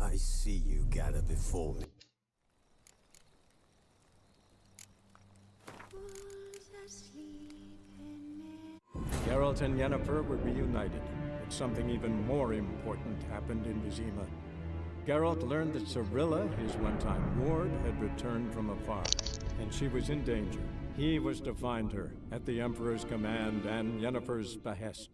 I see you gather before me. Geralt and Yennefer were reunited, but something even more important happened in Vizima. Geralt learned that Cirilla, his one-time ward, had returned from afar, and she was in danger. He was to find her, at the Emperor's command and Yennefer's behest.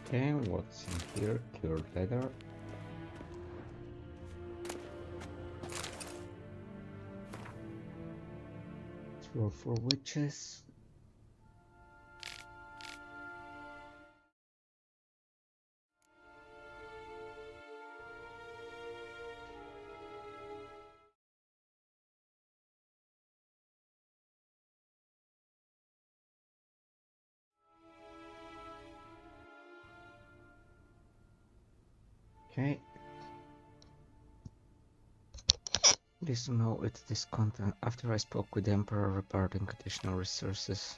Okay, what's in here? Cured leather. Sword for witches. Okay. Please know it's this content after I spoke with the Emperor regarding additional resources.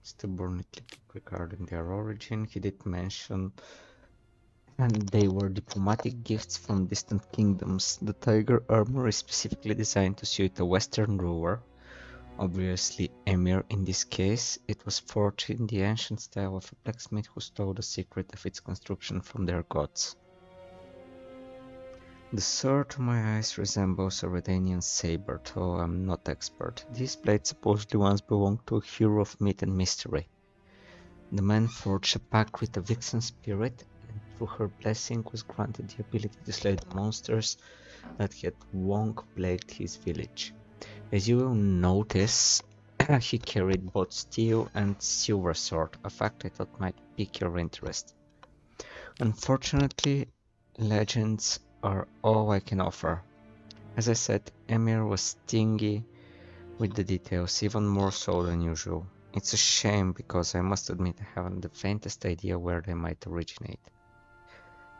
Stubbornly regarding their origin, he did mention and they were diplomatic gifts from distant kingdoms. The tiger armor is specifically designed to suit a western ruler. Obviously Emir in this case. It was forged in the ancient style of a blacksmith who stole the secret of its construction from their gods. The sword to my eyes resembles a Redanian saber, though I'm not expert. These blades supposedly once belonged to a hero of myth and mystery. The man forged a pact with the Vixen spirit, and through her blessing was granted the ability to slay the monsters that had long plagued his village. As you will notice, he carried both steel and silver sword, a fact I thought might pique your interest. Unfortunately, legends are all I can offer. As I said, Emir was stingy with the details, even more so than usual. It's a shame because I must admit I haven't the faintest idea where they might originate.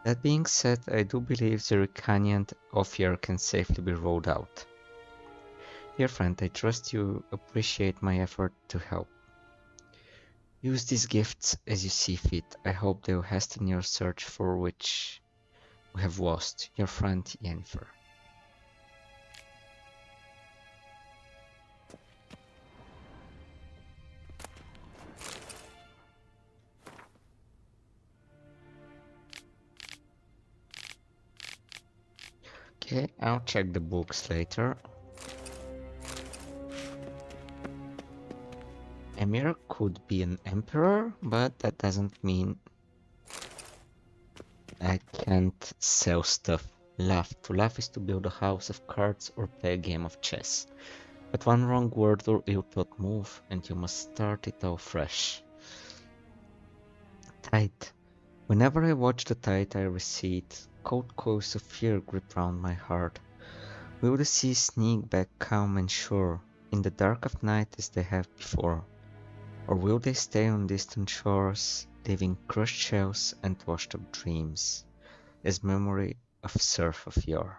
That being said, I do believe the Ricanian Ophir can safely be rolled out. Dear friend, I trust you appreciate my effort to help. Use these gifts as you see fit. I hope they will hasten your search for which we have lost. Your friend Yennefer. Okay, I'll check the books later. Emir could be an emperor, but that doesn't mean I can't sell stuff. To laugh is to build a house of cards or play a game of chess. But one wrong word or ill-thought move, and you must start it all fresh. Tide. Whenever I watch the tide I recede, cold coils of fear grip round my heart. Will the sea sneak back calm and sure, in the dark of night as they have before? Or will they stay on distant shores, leaving crushed shells and washed up dreams, as memory of surf of yore?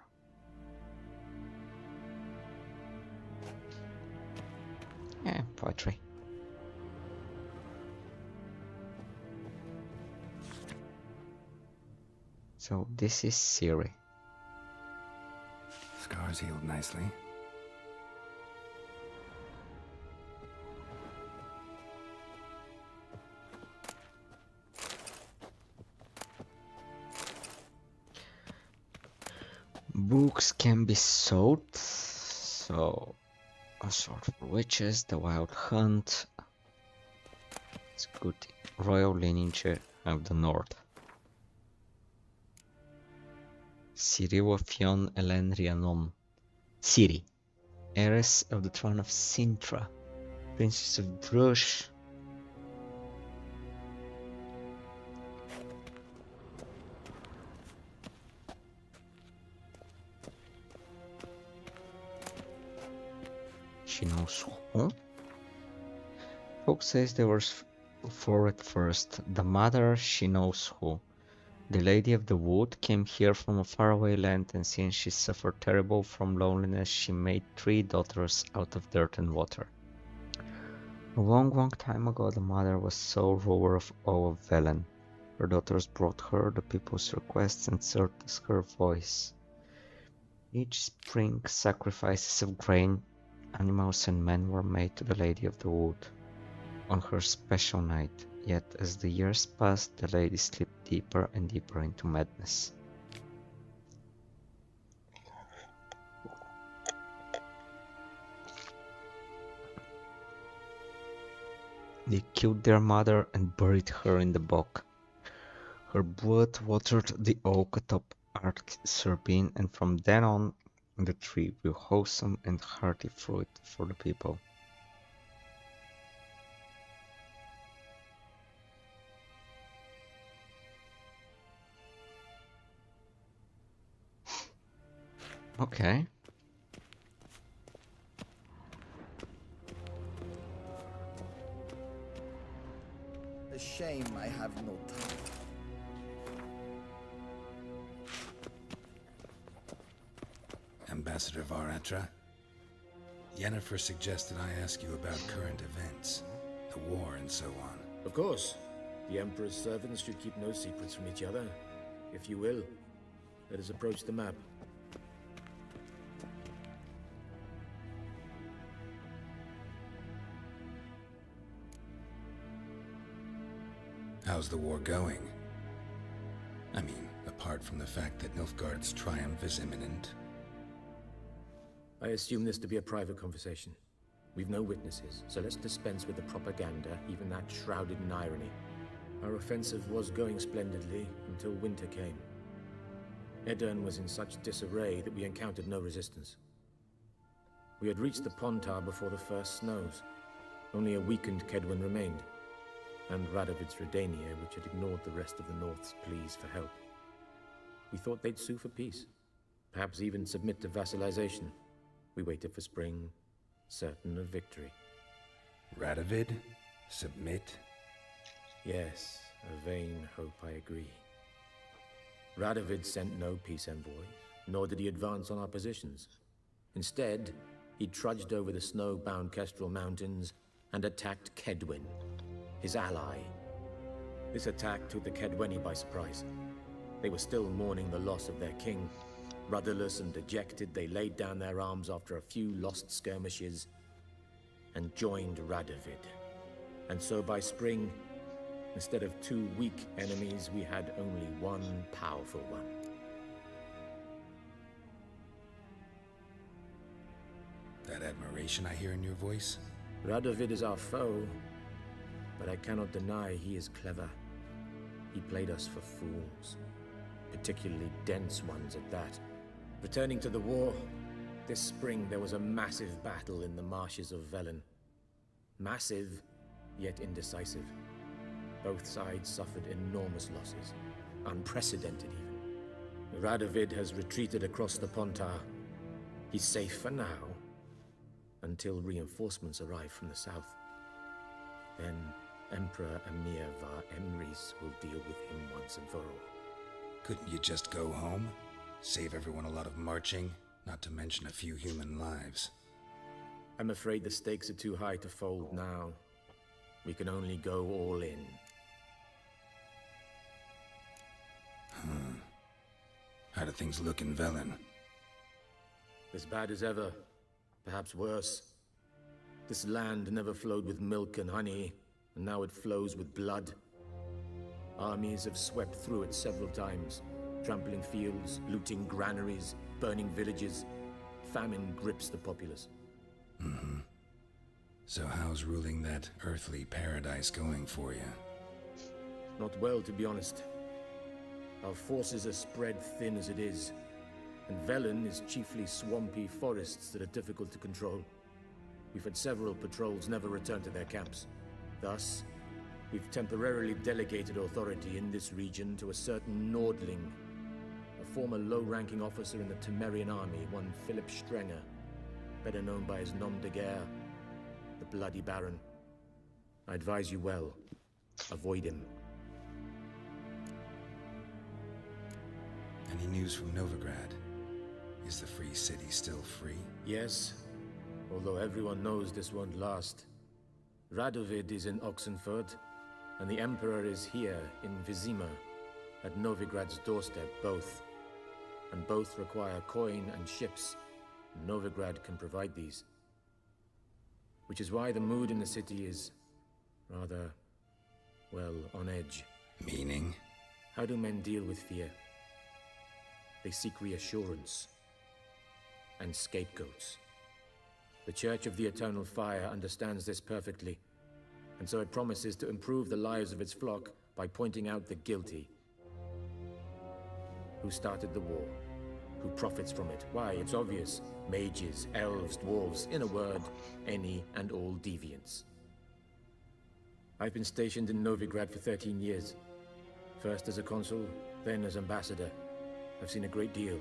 Yeah, poetry. So this is Ciri. Scars healed nicely. Books can be sold, so a sword for witches, the wild hunt. It's good royal lineage of the north. Ciri Fion Elen Rhiannon. Ciri, heiress of the throne of Sintra, princess of Bruges. She knows who? book says there was four at first. The mother, she knows who. The Lady of the Wood came here from a faraway land, and since she suffered terrible from loneliness, she made 3 daughters out of dirt and water. A long time ago, the mother was sole ruler of all of Velen. Her daughters brought her the people's requests and served as her voice. Each spring, sacrifices of grain, animals and men were made to the Lady of the Wood on her special night. Yet as the years passed, the lady slipped deeper and deeper into madness. They killed their mother and buried her in the bog. Her blood watered the oak atop Ark Serbine, and from then on, the tree grew wholesome and hearty fruit for the people. Okay. A shame I have no time. Ambassador Varatra, Yennefer suggested I ask you about current events, the war and so on. Of course. The Emperor's servants should keep no secrets from each other. If you will, let us approach the map. How's the war going? I mean, apart from the fact that Nilfgaard's triumph is imminent. I assume this to be a private conversation. We've no witnesses, so let's dispense with the propaganda, even that shrouded in irony. Our offensive was going splendidly until winter came. Edirn was in such disarray that we encountered no resistance. We had reached the Pontar before the first snows. Only a weakened Kedwen remained, and Radovid's Redania, which had ignored the rest of the North's pleas for help. We thought they'd sue for peace, perhaps even submit to vassalization. We waited for spring, certain of victory. Radovid? Submit? Yes, a vain hope, I agree. Radovid sent no peace envoys, nor did he advance on our positions. Instead, he trudged over the snow-bound Kestrel Mountains and attacked Kedwen, his ally. This attack took the Kedweni by surprise. They were still mourning the loss of their king. Rudderless and dejected, they laid down their arms after a few lost skirmishes and joined Radovid. And so by spring, instead of 2 weak enemies, we had only one powerful one. That admiration I hear in your voice? Radovid is our foe, but I cannot deny he is clever. He played us for fools, particularly dense ones at that. Returning to the war, this spring there was a massive battle in the marshes of Velen. Massive, yet indecisive. Both sides suffered enormous losses, unprecedented even. Radovid has retreated across the Pontar. He's safe for now, until reinforcements arrive from the south. Then Emperor Emir Var Emrys will deal with him once and for all. Couldn't you just go home? Save everyone a lot of marching, not to mention a few human lives. I'm afraid the stakes are too high to fold now. We can only go all in. How do things look in Velen? As bad as ever, perhaps worse. This land never flowed with milk and honey, and now it flows with blood. Armies have swept through it several times, trampling fields, looting granaries, burning villages. Famine grips the populace. So how's ruling that earthly paradise going for you? Not well, to be honest. Our forces are spread thin as it is, and Velen is chiefly swampy forests that are difficult to control. We've had several patrols never return to their camps. Thus, we've temporarily delegated authority in this region to a certain Nordling, a former low-ranking officer in the Temerian army, one Philip Strenger, better known by his nom de guerre, the Bloody Baron. I advise you well. Avoid him. Any news from Novigrad? Is the free city still free? Yes, although everyone knows this won't last. Radovid is in Oxenfurt, and the Emperor is here in Vizima, at Novigrad's doorstep, both. And both require coin and ships. Novigrad can provide these. Which is why the mood in the city is rather, well, on edge. Meaning? How do men deal with fear? They seek reassurance and scapegoats. The Church of the Eternal Fire understands this perfectly, and so it promises to improve the lives of its flock by pointing out the guilty. Who started the war? Who profits from it? Why, it's obvious. Mages, elves, dwarves, in a word, any and all deviants. I've been stationed in Novigrad for 13 years. First as a consul, then as ambassador. I've seen a great deal.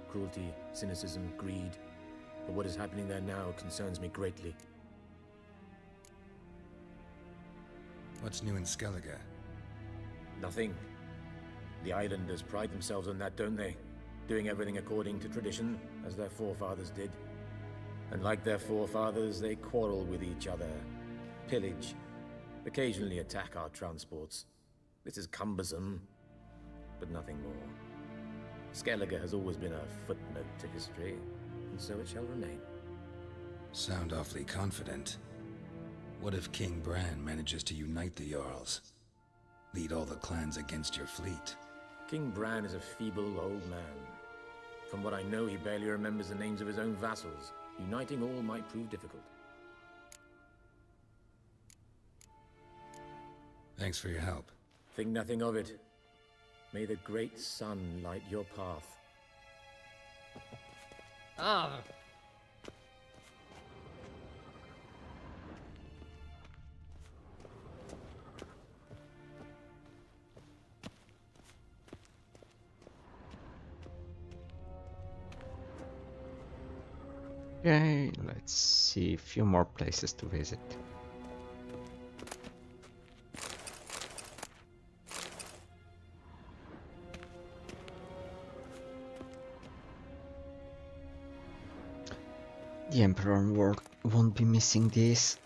Cruelty, cynicism, greed. But what is happening there now concerns me greatly. What's new in Skellige? Nothing. The islanders pride themselves on that, don't they? Doing everything according to tradition, as their forefathers did. And like their forefathers, they quarrel with each other, pillage, occasionally attack our transports. This is cumbersome, but nothing more. Skellige has always been a footnote to history, and so it shall remain. Sound awfully confident. What if King Bran manages to unite the Jarls? Lead all the clans against your fleet? King Bran is a feeble old man. From what I know, he barely remembers the names of his own vassals. Uniting all might prove difficult. Thanks for your help. Think nothing of it. May the great sun light your path. Ah! Okay, let's see a few more places to visit. The Emperor won't be missing this.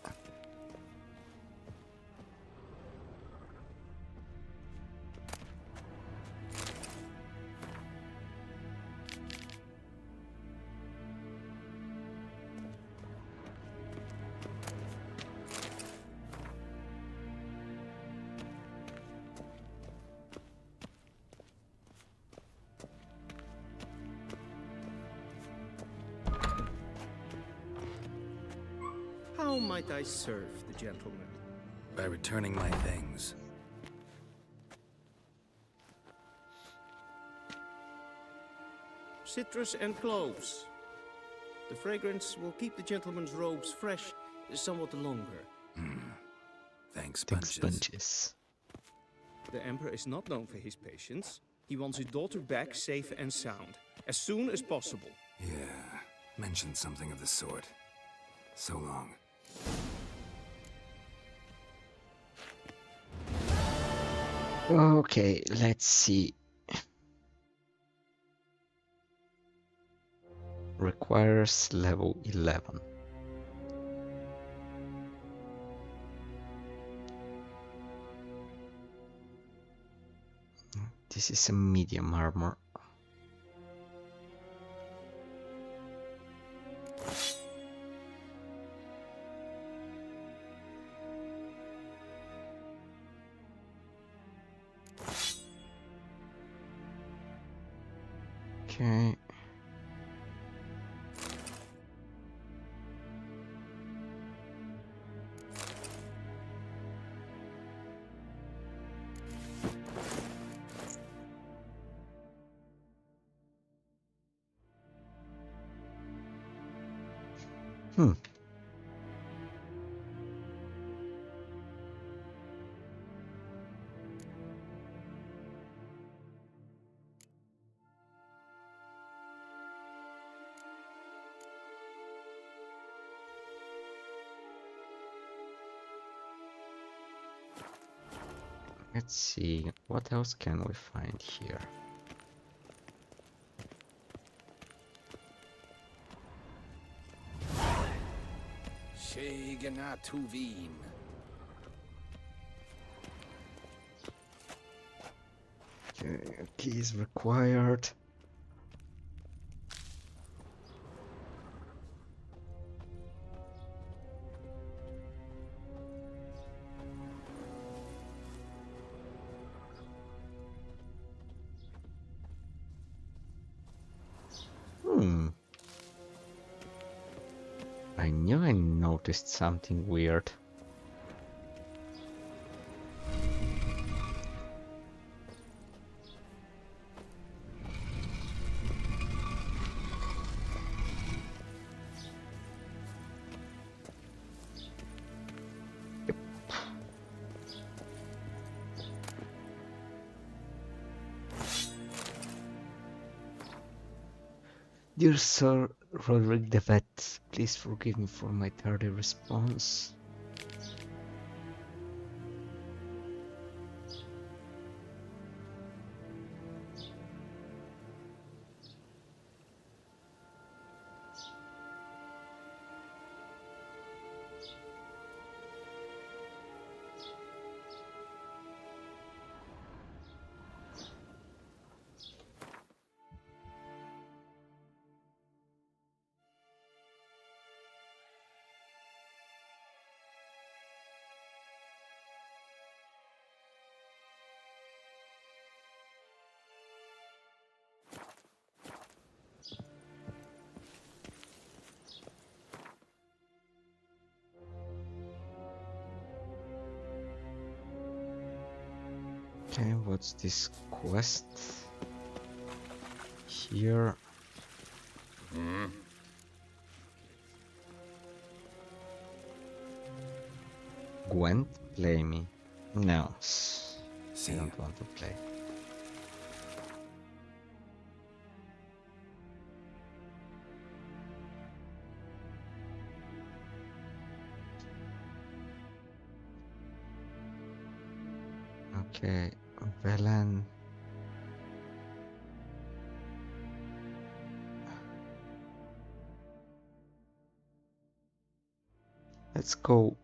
How might I serve the gentleman? By returning my things. Citrus and cloves. The fragrance will keep the gentleman's robes fresh somewhat longer. Thanks, Thanks, Bunches. Bunches. The Emperor is not known for his patience. He wants his daughter back safe and sound, as soon as possible. Yeah, mentioned something of the sort. So long. Okay, let's see. Requires level 11. This is a medium armor. Okay. Hmm. Let's see, what else can we find here? Tuvin. Okay, keys required. I knew I noticed something weird. Dear Sir Roderick the Vet, please forgive me for my tardy response. Okay, what's this quest? Here. Gwent, play me. No. I don't want to play. Okay, Velen. Let's go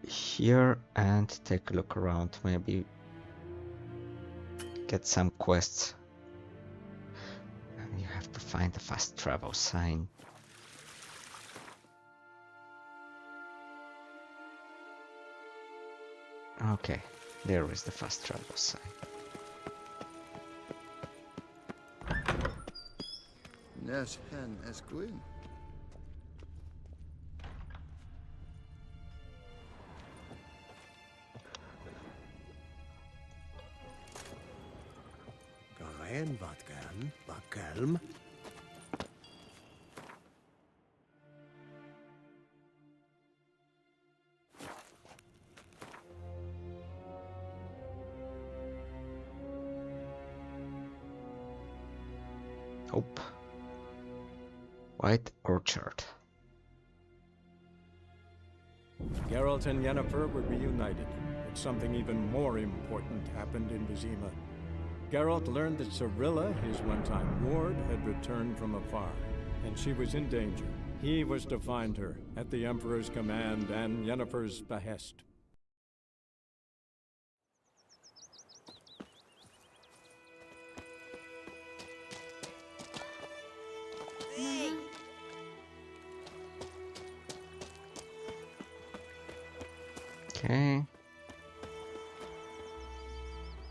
here and take a look around. Maybe get some quests. You have to find the fast travel sign. Okay, there is the fast travel sign. Nes hen esquin. Garen vatgan, vakelm. Nope. White Orchard. Geralt and Yennefer were reunited, but something even more important happened in Vizima. Geralt learned that Cirilla, his one-time ward, had returned from afar, and she was in danger. He was to find her, at the Emperor's command and Yennefer's behest. Okay.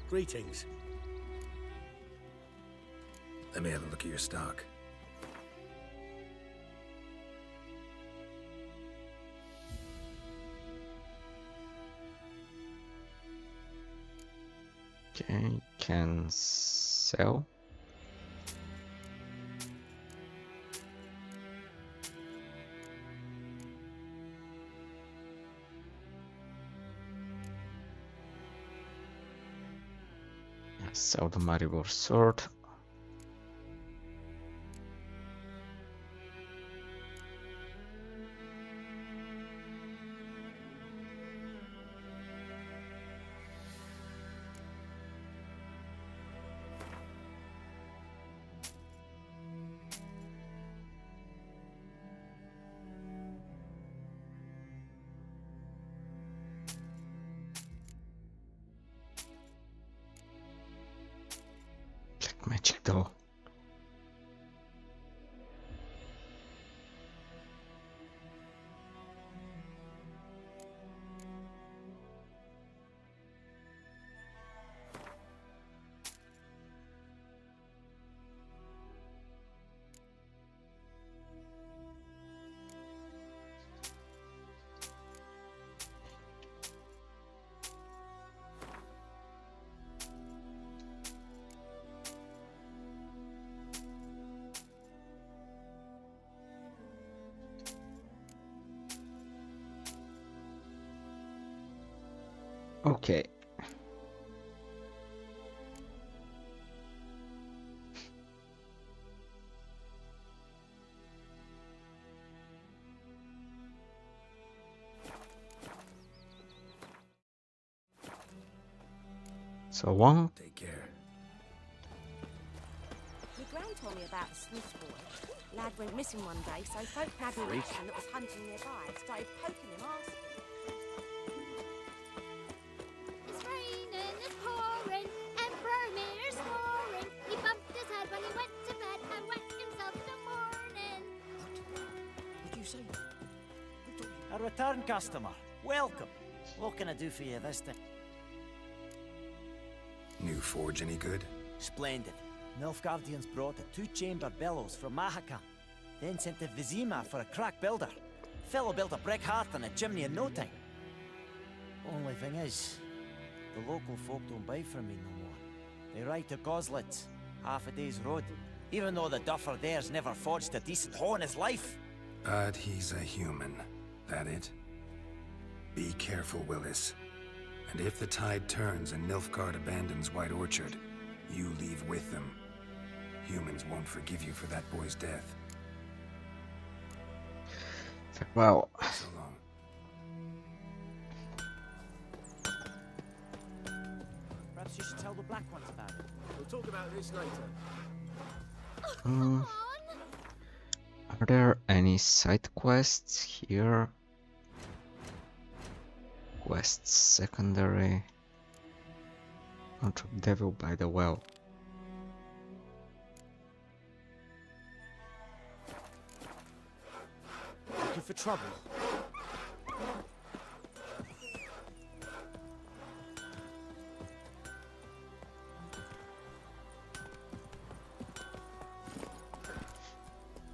Greetings. Let me have a look at your stock. Okay, can sell. Sell the Maribor sword. magic though. Okay. So one. Take care. My gran told me about a Swiss boy. Lad went missing one day, so folk grabbed a Russian that was hunting nearby and started poking him, asking him. It's raining, it's pouring, Emperor Mir's snoring. He bumped his head when he went to bed and wet himself in the morning. What do you say? A return customer. Welcome. What can I do for you this time? New forge any good? Splendid. Nilfgaardians brought a two-chamber bellows from Mahakan, then sent to Vizima for a crack builder. Fellow built a brick hearth and a chimney in no time. Only thing is, the local folk don't buy from me no more. They ride to Goslitz, half a day's road, even though the duffer there's never forged a decent hoe in his life. But he's a human. That it? Be careful, Willis. And if the tide turns and Nilfgaard abandons White Orchard, you leave with them. Humans won't forgive you for that boy's death. Well, So long. Perhaps you should tell the black ones about it. We'll talk about this later. are there any side quests here? Quests secondary. Control Devil by the Well. Looking for trouble?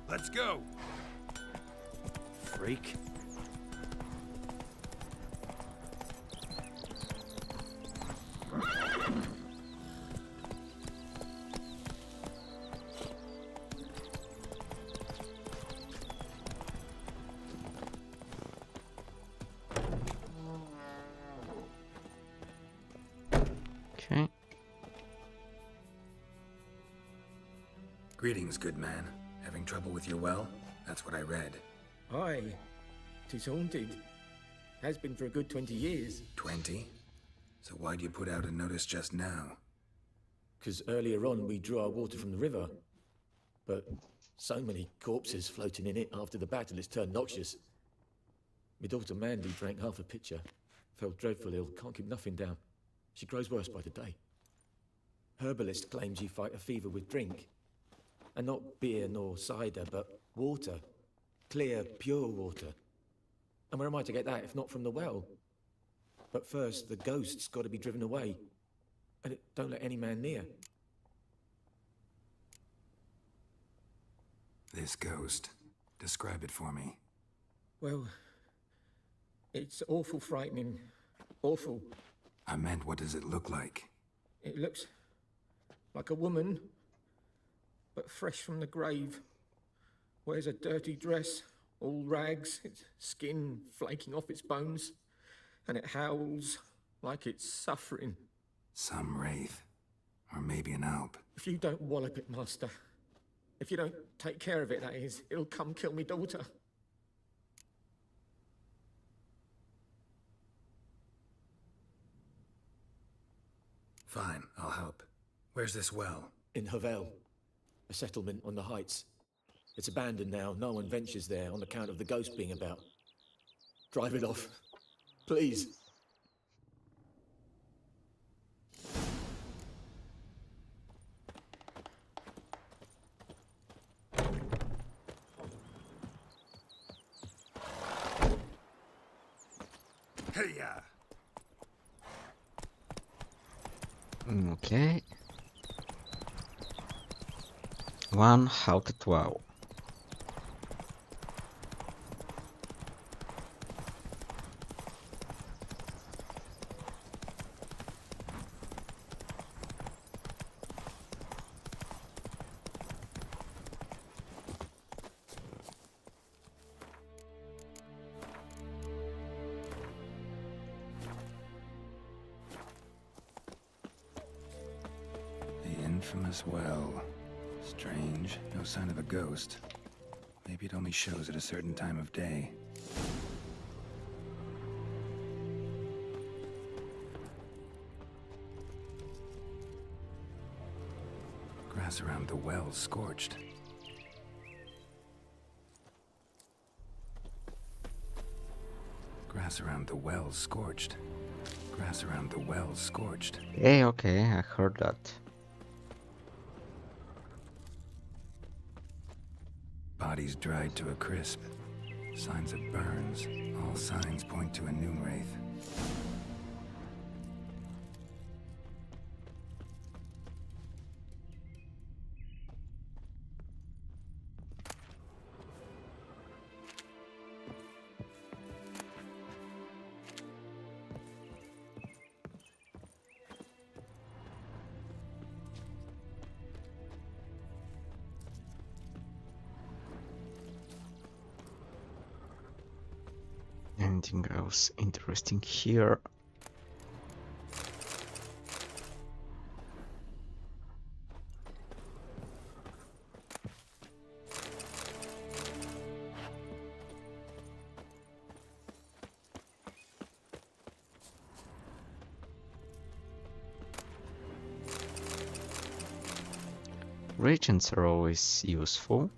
Let's go! Freak. Okay. Greetings, good man. Having trouble with your well? That's what I read. Aye. 'Tis haunted. Has been for a good 20 years. 20? So why'd you put out a notice just now? 'Cause earlier on we drew our water from the river. But so many corpses floating in it after the battle it's turned noxious. My daughter Mandy drank half a pitcher. Fell dreadful ill, can't keep nothing down. She grows worse by the day. Herbalist claims you fight a fever with drink. And not beer nor cider, but water. Clear, pure water. And where am I to get that if not from the well? But first, the ghost's got to be driven away. And it don't let any man near. This ghost. Describe it for me. Well, it's awful frightening. Awful. I meant, what does it look like? It looks like a woman, but fresh from the grave. Wears a dirty dress, all rags, its skin flaking off its bones, and it howls like it's suffering. Some wraith. Or maybe an alp. If you don't wallop it, Master, if you don't take care of it, that is, it'll come kill me daughter. Fine, I'll help. Where's this well? In Havel, a settlement on the heights. It's abandoned now. No one ventures there on account of the ghost being about. Drive it off, please. Hey-ya! Okay. 1 out of 12. The infamous well. Strange. No sign of a ghost. Maybe it only shows at a certain time of day. Grass around the well scorched. Grass around the well scorched. Grass around the well scorched. Hey, okay, I heard that. Bodies dried to a crisp. Signs of burns. All signs point to a noon wraith. Anything else interesting here? Regents are always useful.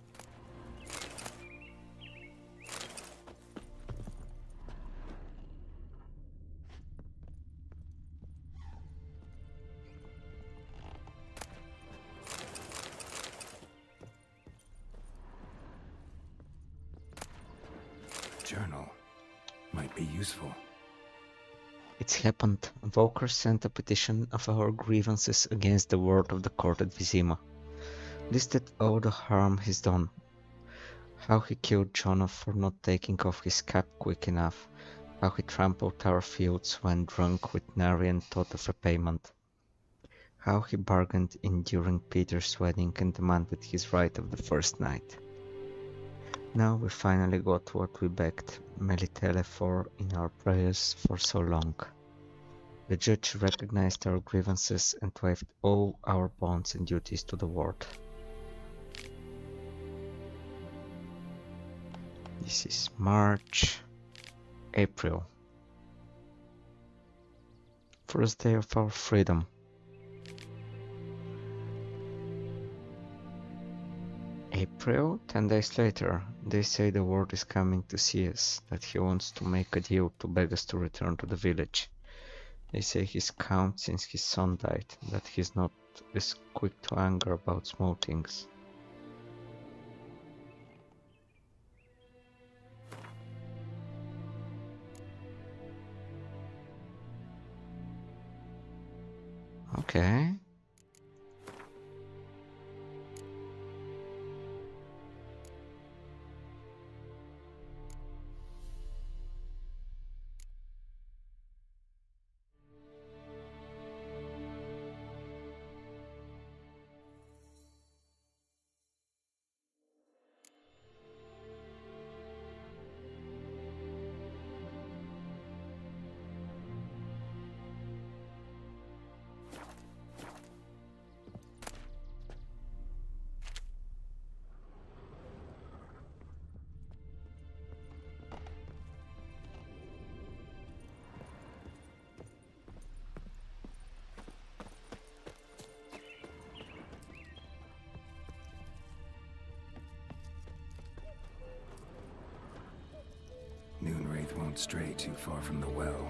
Journal. Might be useful. It's happened. Volker sent a petition of our grievances against the word of the court at Vizima. Listed all the harm he's done. How he killed Jonah for not taking off his cap quick enough. How he trampled our fields when drunk with nary thought of repayment. How he bargained in during Peter's wedding and demanded his right of the first night. Now we finally got what we begged Melitele for in our prayers for so long. The judge recognized our grievances and waived all our bonds and duties to the ward. This is March, April. First day of our freedom. April, 10 days later, they say the ward is coming to see us, that he wants to make a deal to beg us to return to the village. They say he's calm since his son died, that he's not as quick to anger about small things. Okay. Noon wraith won't stray too far from the well.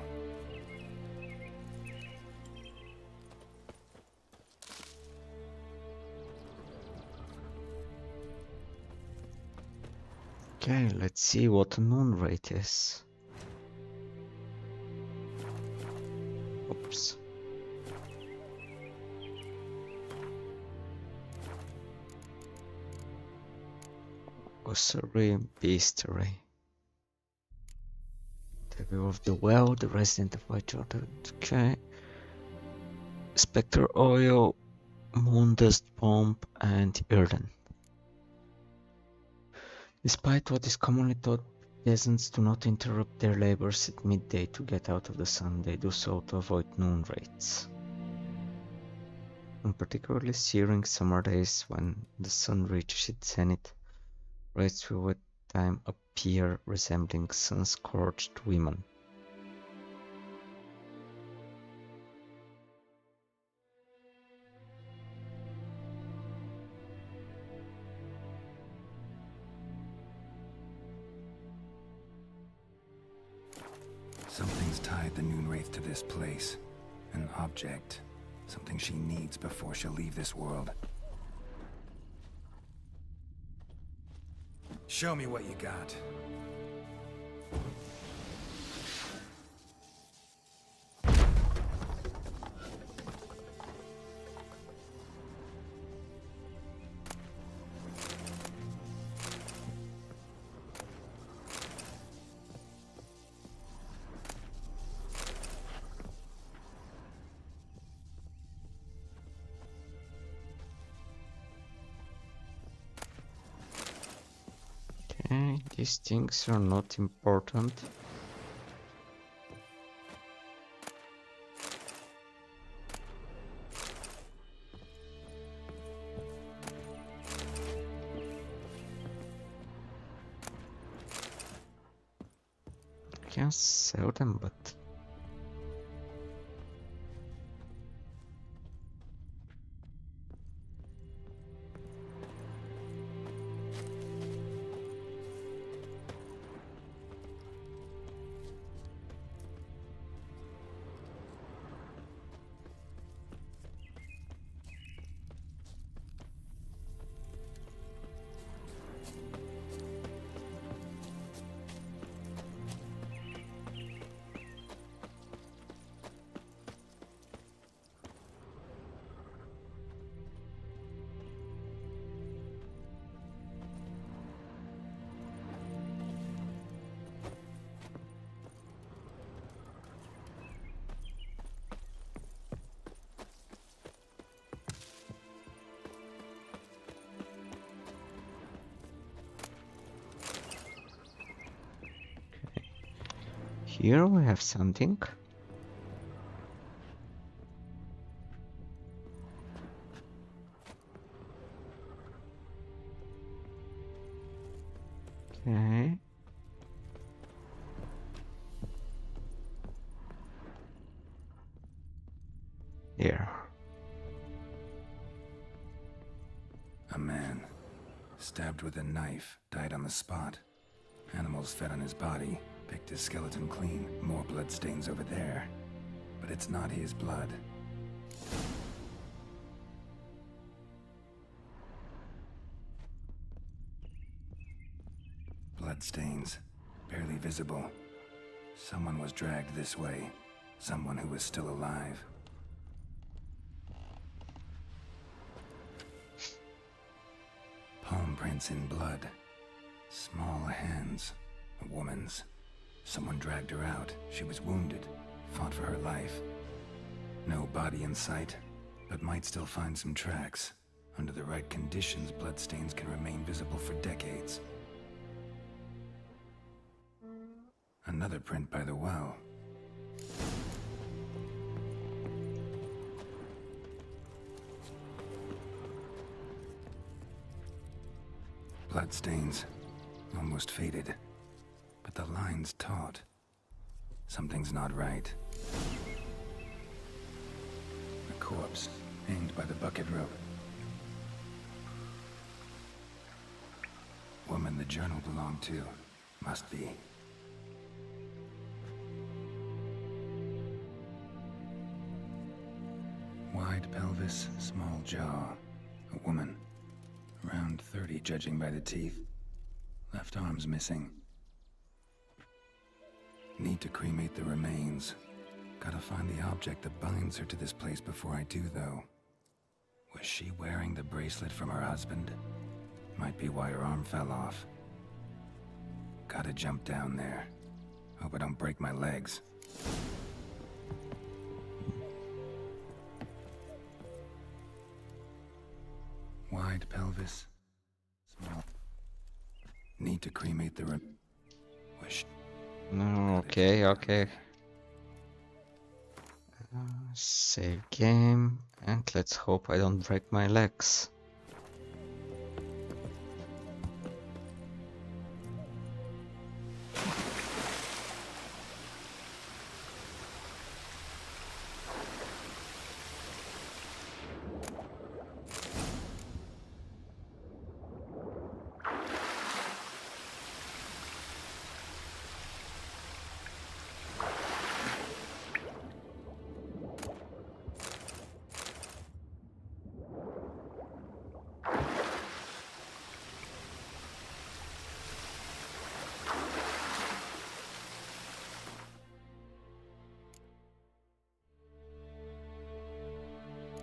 Okay, let's see what a noon rate is. Sorcery, Beastery. The View of the Well, the Resident of Whitewater. Okay. Spectre Oil, Moondust Bomb, and Erden. Despite what is commonly thought, peasants do not interrupt their labors at midday to get out of the sun. They do so to avoid noon rays. On particularly searing summer days, when the sun reaches its zenith, rays will at time appear resembling sun-scorched women. Something's tied the Noonwraith to this place. An object. Something she needs before she'll leave this world. Show me what you got. Okay, these things are not important. I can sell them, but here we have something. Okay. Here. A man, stabbed with a knife, died on the spot. Animals fed on his body, picked his skeleton clean. More bloodstains over there. But it's not his blood. Bloodstains, barely visible. Someone was dragged this way. Someone who was still alive. Palm prints in blood. Small hands. A woman's. Someone dragged her out. She was wounded. Fought for her life. No body in sight, but might still find some tracks. Under the right conditions, bloodstains can remain visible for decades. Another print by the well. Bloodstains. Almost faded. But the line's taut. Something's not right. A corpse, aimed by the bucket rope. Woman the journal belonged to. Must be. Wide pelvis, small jaw. A woman. Around 30, judging by the teeth. Left arm's missing. Need to cremate the remains. Gotta find the object that binds her to this place before I do, though. Was she wearing the bracelet from her husband? Might be why her arm fell off. Gotta jump down there. Hope I don't break my legs. Wide pelvis. Small. Need to cremate the wish. No, okay, okay. Save game, and let's hope I don't break my legs.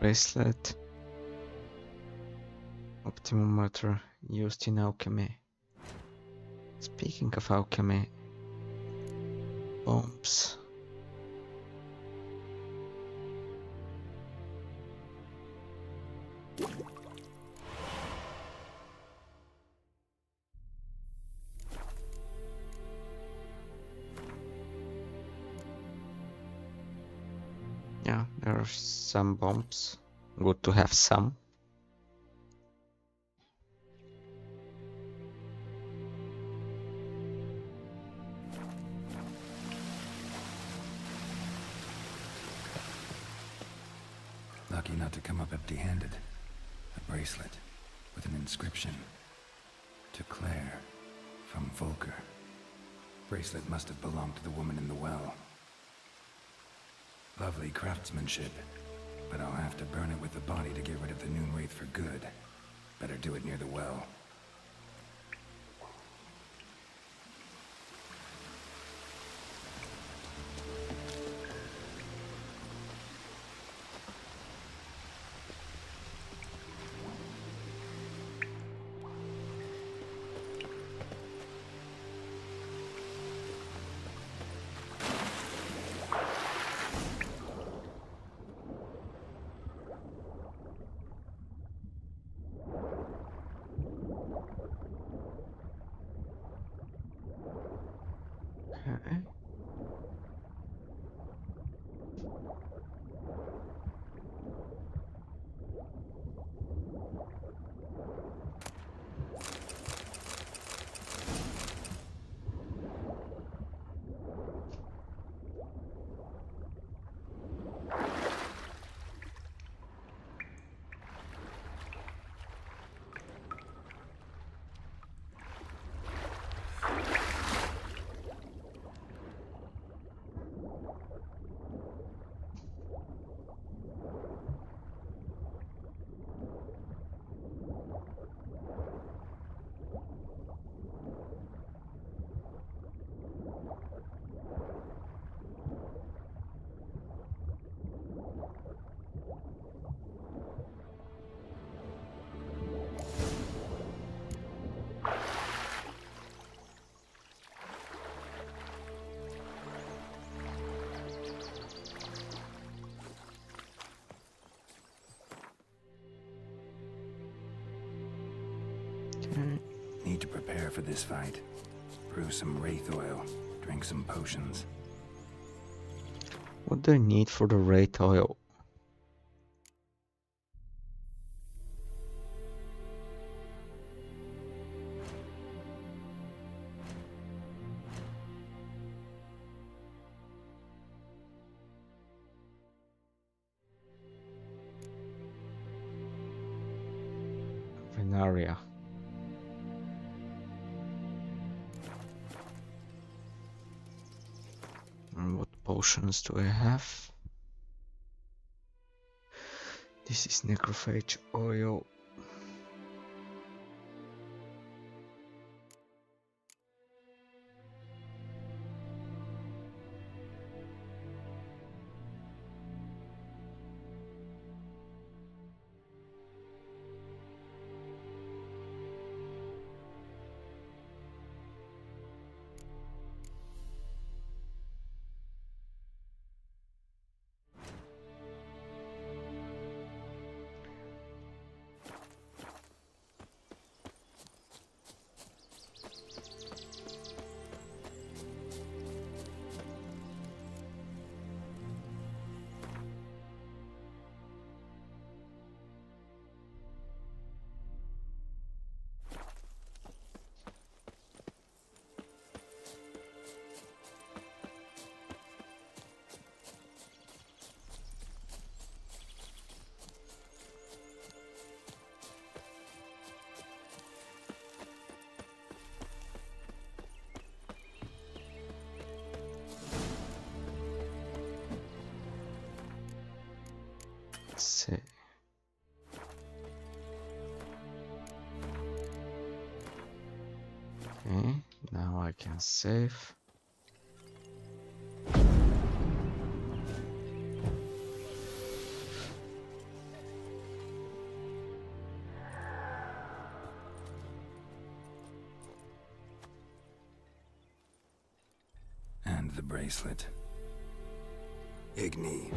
Bracelet. Optimum matter used in alchemy. Speaking of alchemy, bombs. Yeah, there are some bombs. Good to have some. Lucky not to come up empty-handed. A bracelet with an inscription. To Claire, from Volker. Bracelet must have belonged to the woman in the well. Lovely craftsmanship, but I'll have to burn it with the body to get rid of the Noon Wraith for good. Better do it near the well. Okay. Need to prepare for this fight. Brew some wraith oil, drink some potions. What do I need for the wraith oil? Venaria. And what potions do I have? This is necrophage oil. see. Okay, now I can save. And the bracelet. Igni.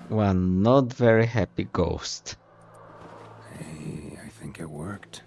One not very happy ghost. Hey, I think it worked.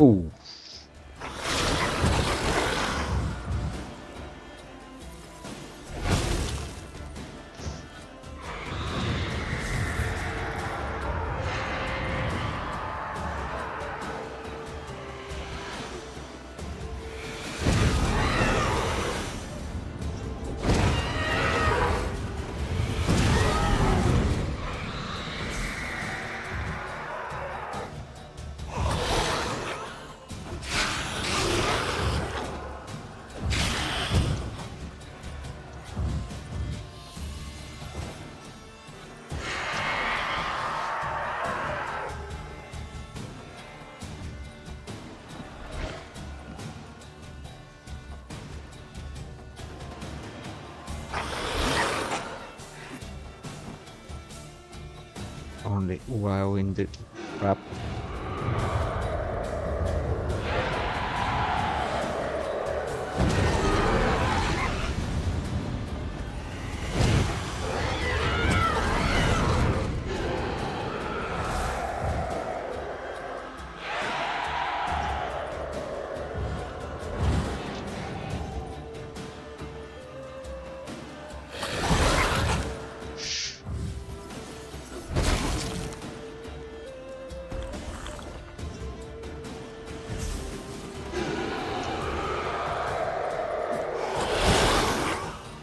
Ooh. Only while in the trap.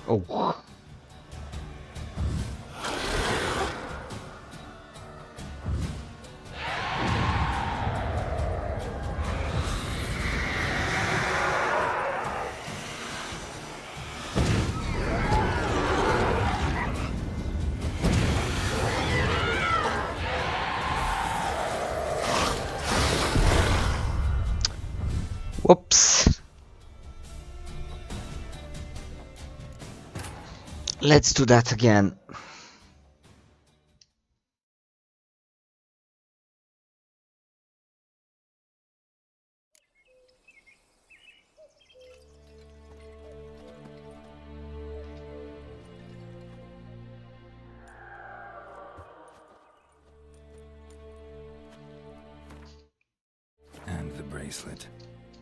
Oh. Whoops. Let's do that again. And the bracelet.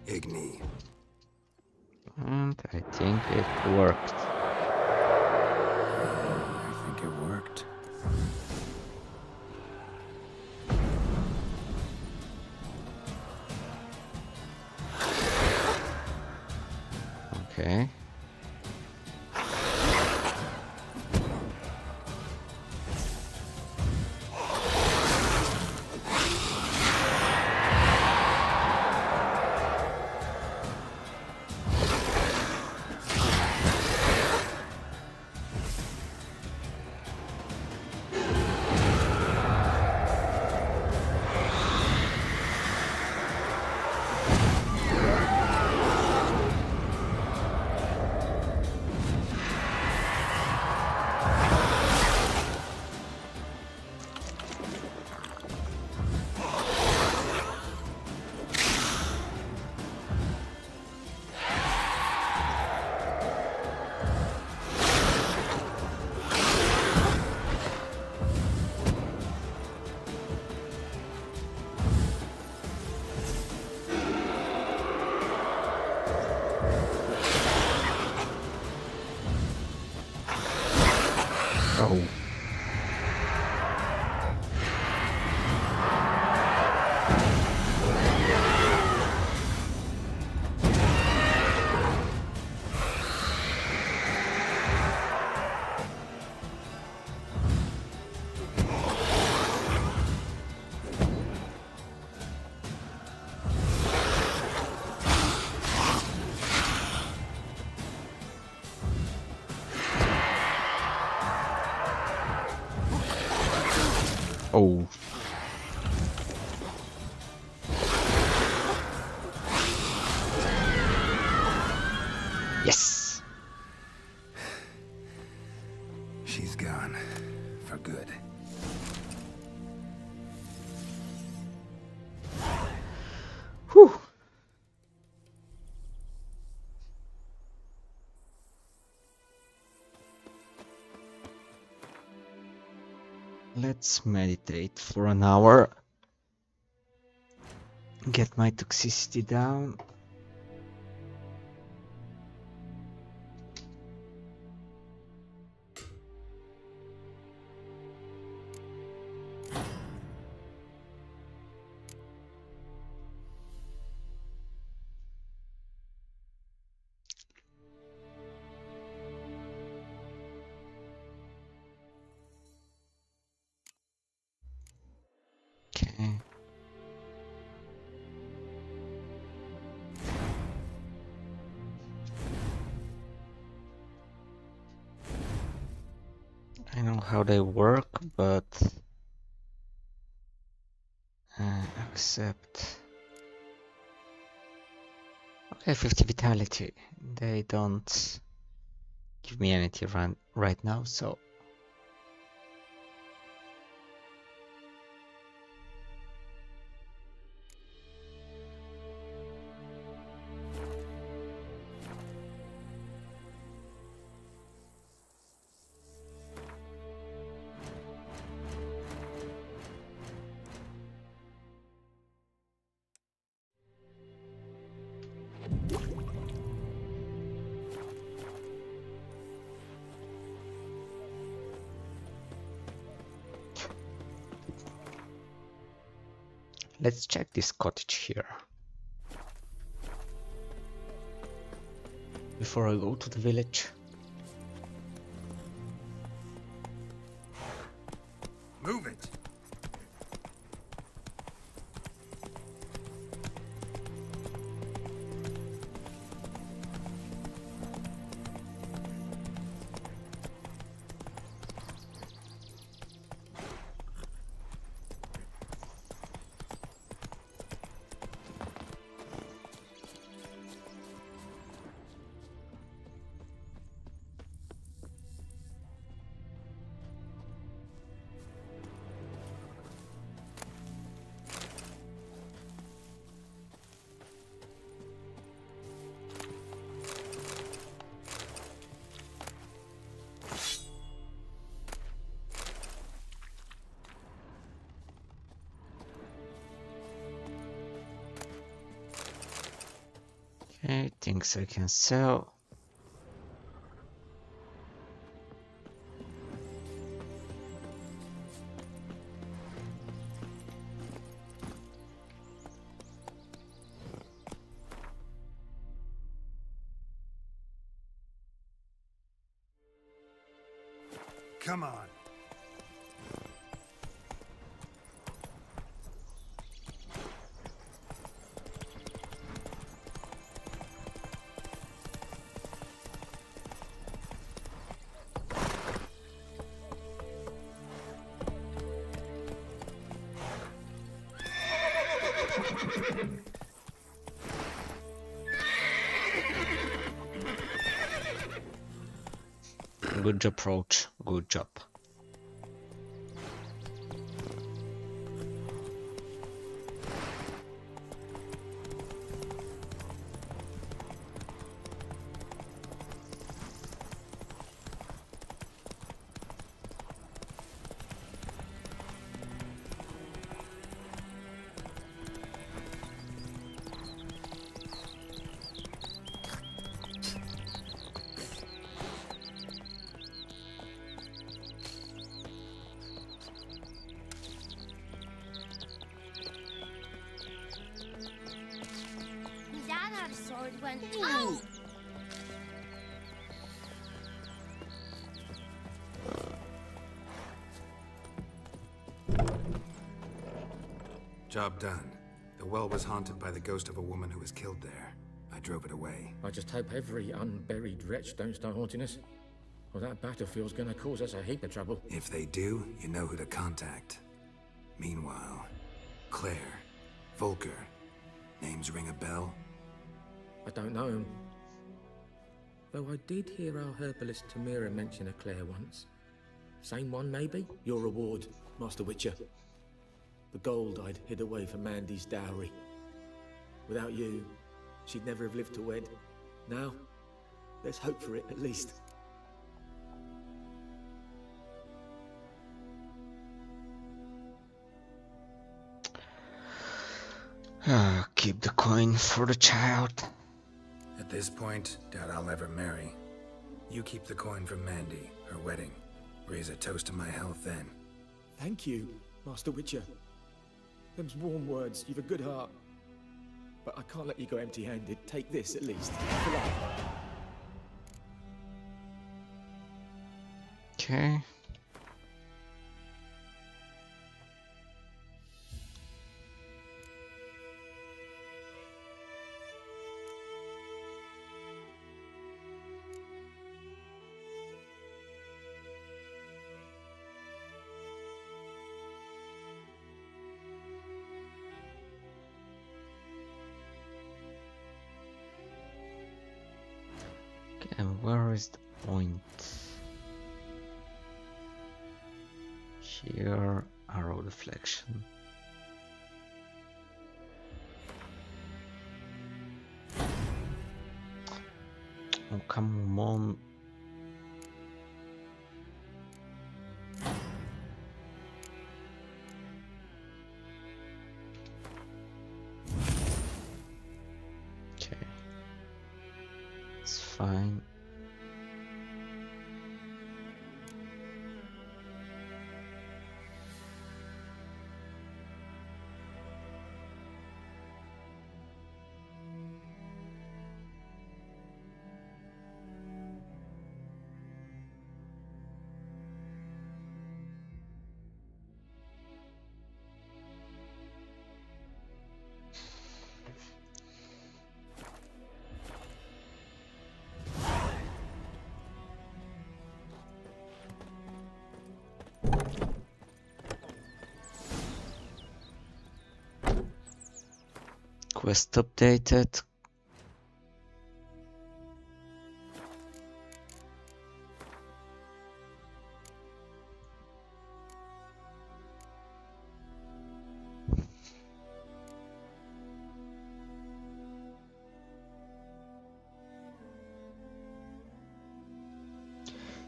Igni. And I think it worked. I think it worked. Okay. Oh. Oh. Yes. She's gone. For good. Whew. Let's meditate for an hour. Get my toxicity down. Okay. I know how they work, but accept. Okay, 50 vitality. They don't give me anything right now, so let's check this cottage here before I go to the village. Move it! Okay, things I can sell. Come on. Good approach. Good job. one. Oh! Job done. The well was haunted by the ghost of a woman who was killed there. I drove it away. I just hope every unburied wretch don't start haunting us. Or that battlefield's gonna cause us a heap of trouble. If they do, you know who to contact. Meanwhile, Claire, Volker, names ring a bell? I don't know him. Though I did hear our herbalist Tamira mention a Claire once. Same one, maybe? Your reward, Master Witcher. The gold I'd hid away for Mandy's dowry. Without you, she'd never have lived to wed. Now, let's hope for it at least. Keep the coin for the child. At this point, doubt I'll ever marry. You keep the coin from Mandy, her wedding. Raise a toast to my health then. Thank you, Master Witcher. Them's warm words, you've a good heart. But I can't let you go empty-handed. Take this, at least. For life. Okay. And where is the point? Here, arrow deflection. Oh, come on. Okay. It's fine. Quest updated.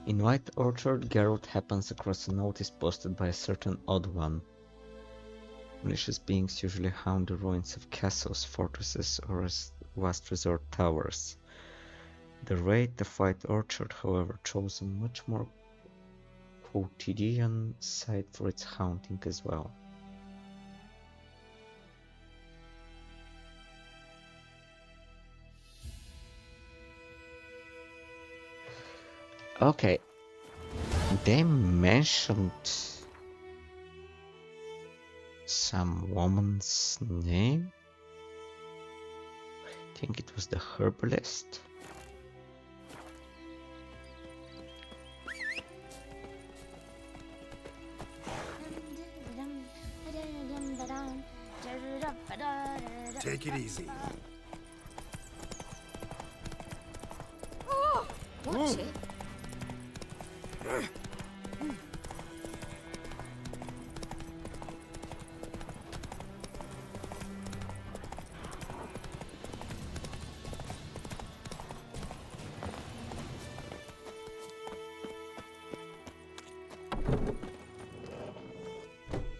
In White Orchard, Geralt happens across a notice posted by a certain Odd One. Malicious beings usually haunt the ruins of castles, fortresses, or vast resort towers. The raid of White Orchard, however, chose a much more quotidian site for its haunting as well. Okay, they mentioned some woman's name. I think it was the herbalist. Take it easy. Oh, watch it.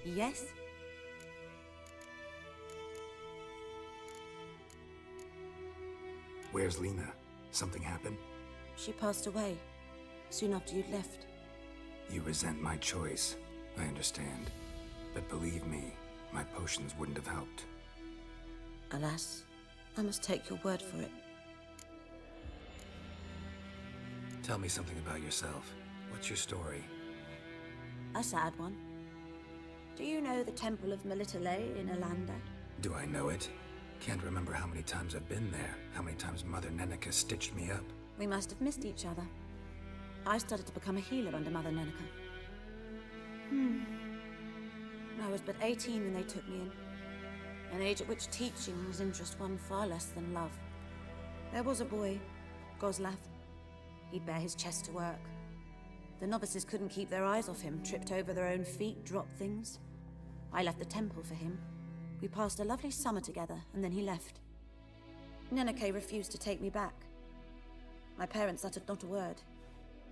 Yes? Where's Lena? Something happened? She passed away soon after you'd left. You resent my choice. I understand. But believe me, my potions wouldn't have helped. Alas, I must take your word for it. Tell me something about yourself. What's your story? A sad one. Do you know the Temple of Melitele in Alanda? Do I know it? Can't remember how many times I've been there, how many times Mother Nenica stitched me up. We must have missed each other. I started to become a healer under Mother Nenica. I was but 18 when they took me in. An age at which teaching was interest one far less than love. There was a boy, Goslav. He'd bare his chest to work. The novices couldn't keep their eyes off him, tripped over their own feet, dropped things. I left the temple for him. We passed a lovely summer together, and then he left. Nenike refused to take me back. My parents uttered not a word.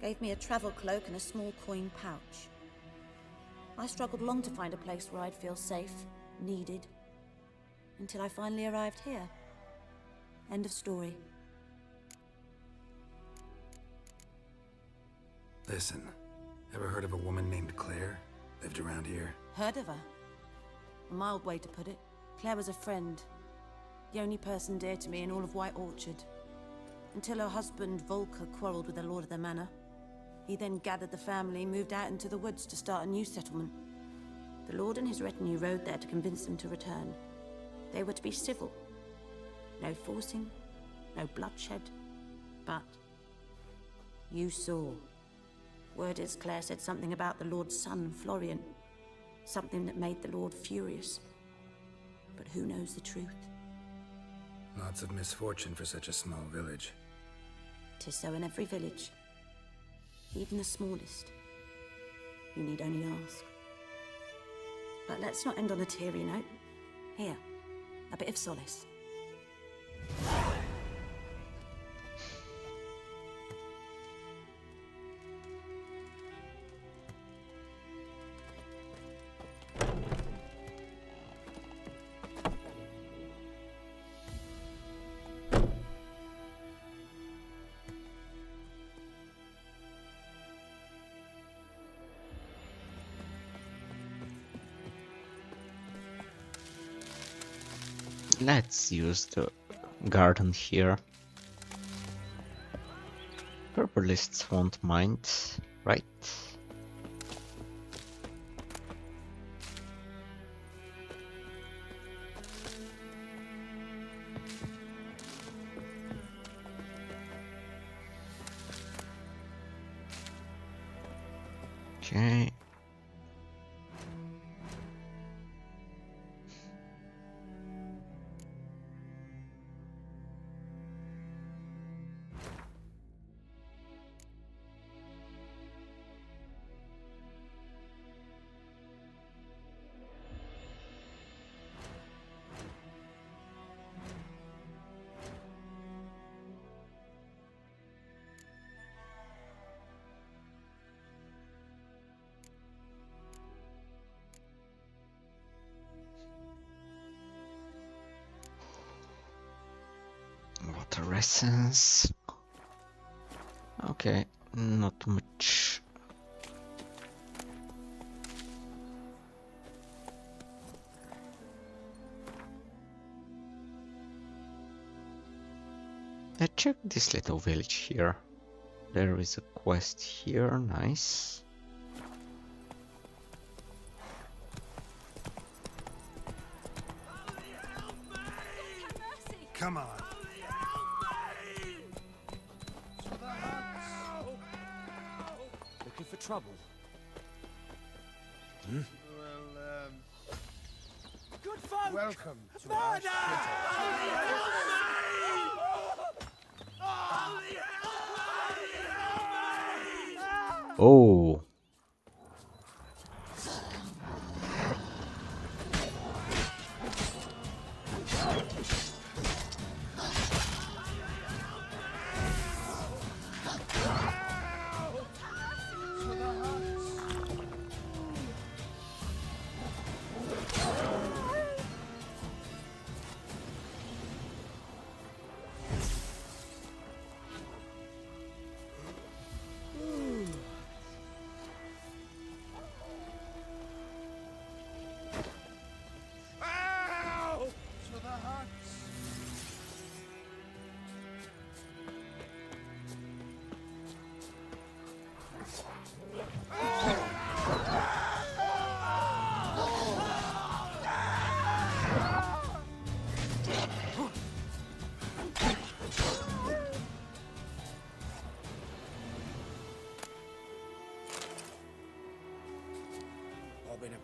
Gave me a travel cloak and a small coin pouch. I struggled long to find a place where I'd feel safe, needed, until I finally arrived here. End of story. Listen, ever heard of a woman named Claire? Lived around here? Heard of her? A mild way to put it. Claire was a friend. The only person dear to me in all of White Orchard. Until her husband, Volker, quarreled with the lord of the manor. He then gathered the family, moved out into the woods to start a new settlement. The lord and his retinue rode there to convince them to return. They were to be civil. No forcing, no bloodshed. But you saw. Word is Claire said something about the lord's son, Florian. Something that made the lord furious. But who knows the truth? Lots of misfortune for such a small village. 'Tis so in every village. Even the smallest. You need only ask. But let's not end on a teary note. Here, a bit of solace. Let's use the garden here. Purpleists won't mind, right? Okay. Water essence. Okay, not much. Let's check this little village here. There is a quest here, nice. Come on. Looking for trouble? Well, Good folk! welcome to our Murder! Oh.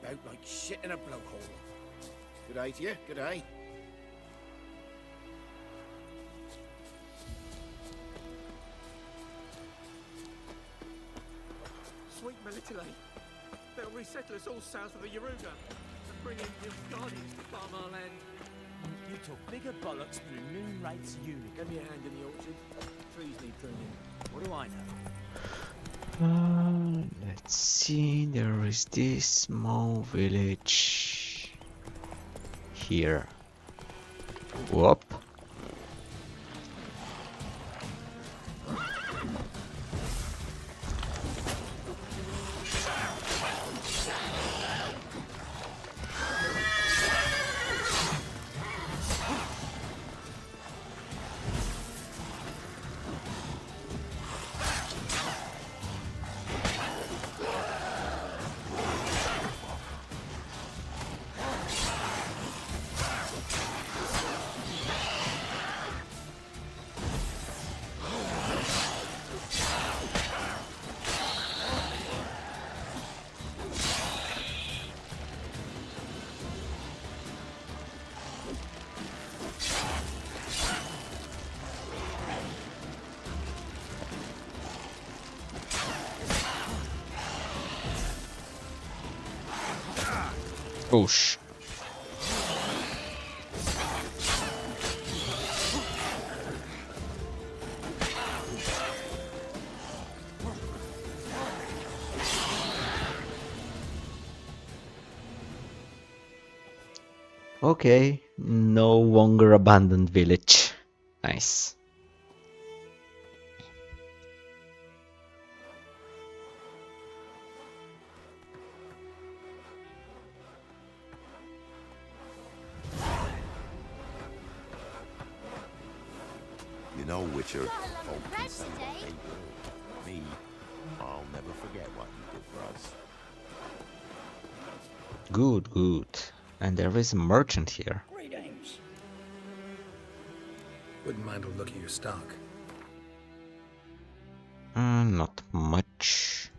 about like shit in a blowhole. Good eye to you, good eye. Sweet Melitele. They'll resettle us all south of the Yaruga and bring in new guardians to farm our land. You took bigger bollocks through Moonright's unit. Give me a hand in the orchard. Trees need pruning. What do I know? Let's see, there is this small village here. Whoop. Oosh. Okay, no longer abandoned village. Nice. You know, Witcher, Got a lovely folk can bread say what today. they will. Me, I'll never forget what you did for us. Good, good. And there is a merchant here. Greetings. Wouldn't mind a look at your stock. Not much.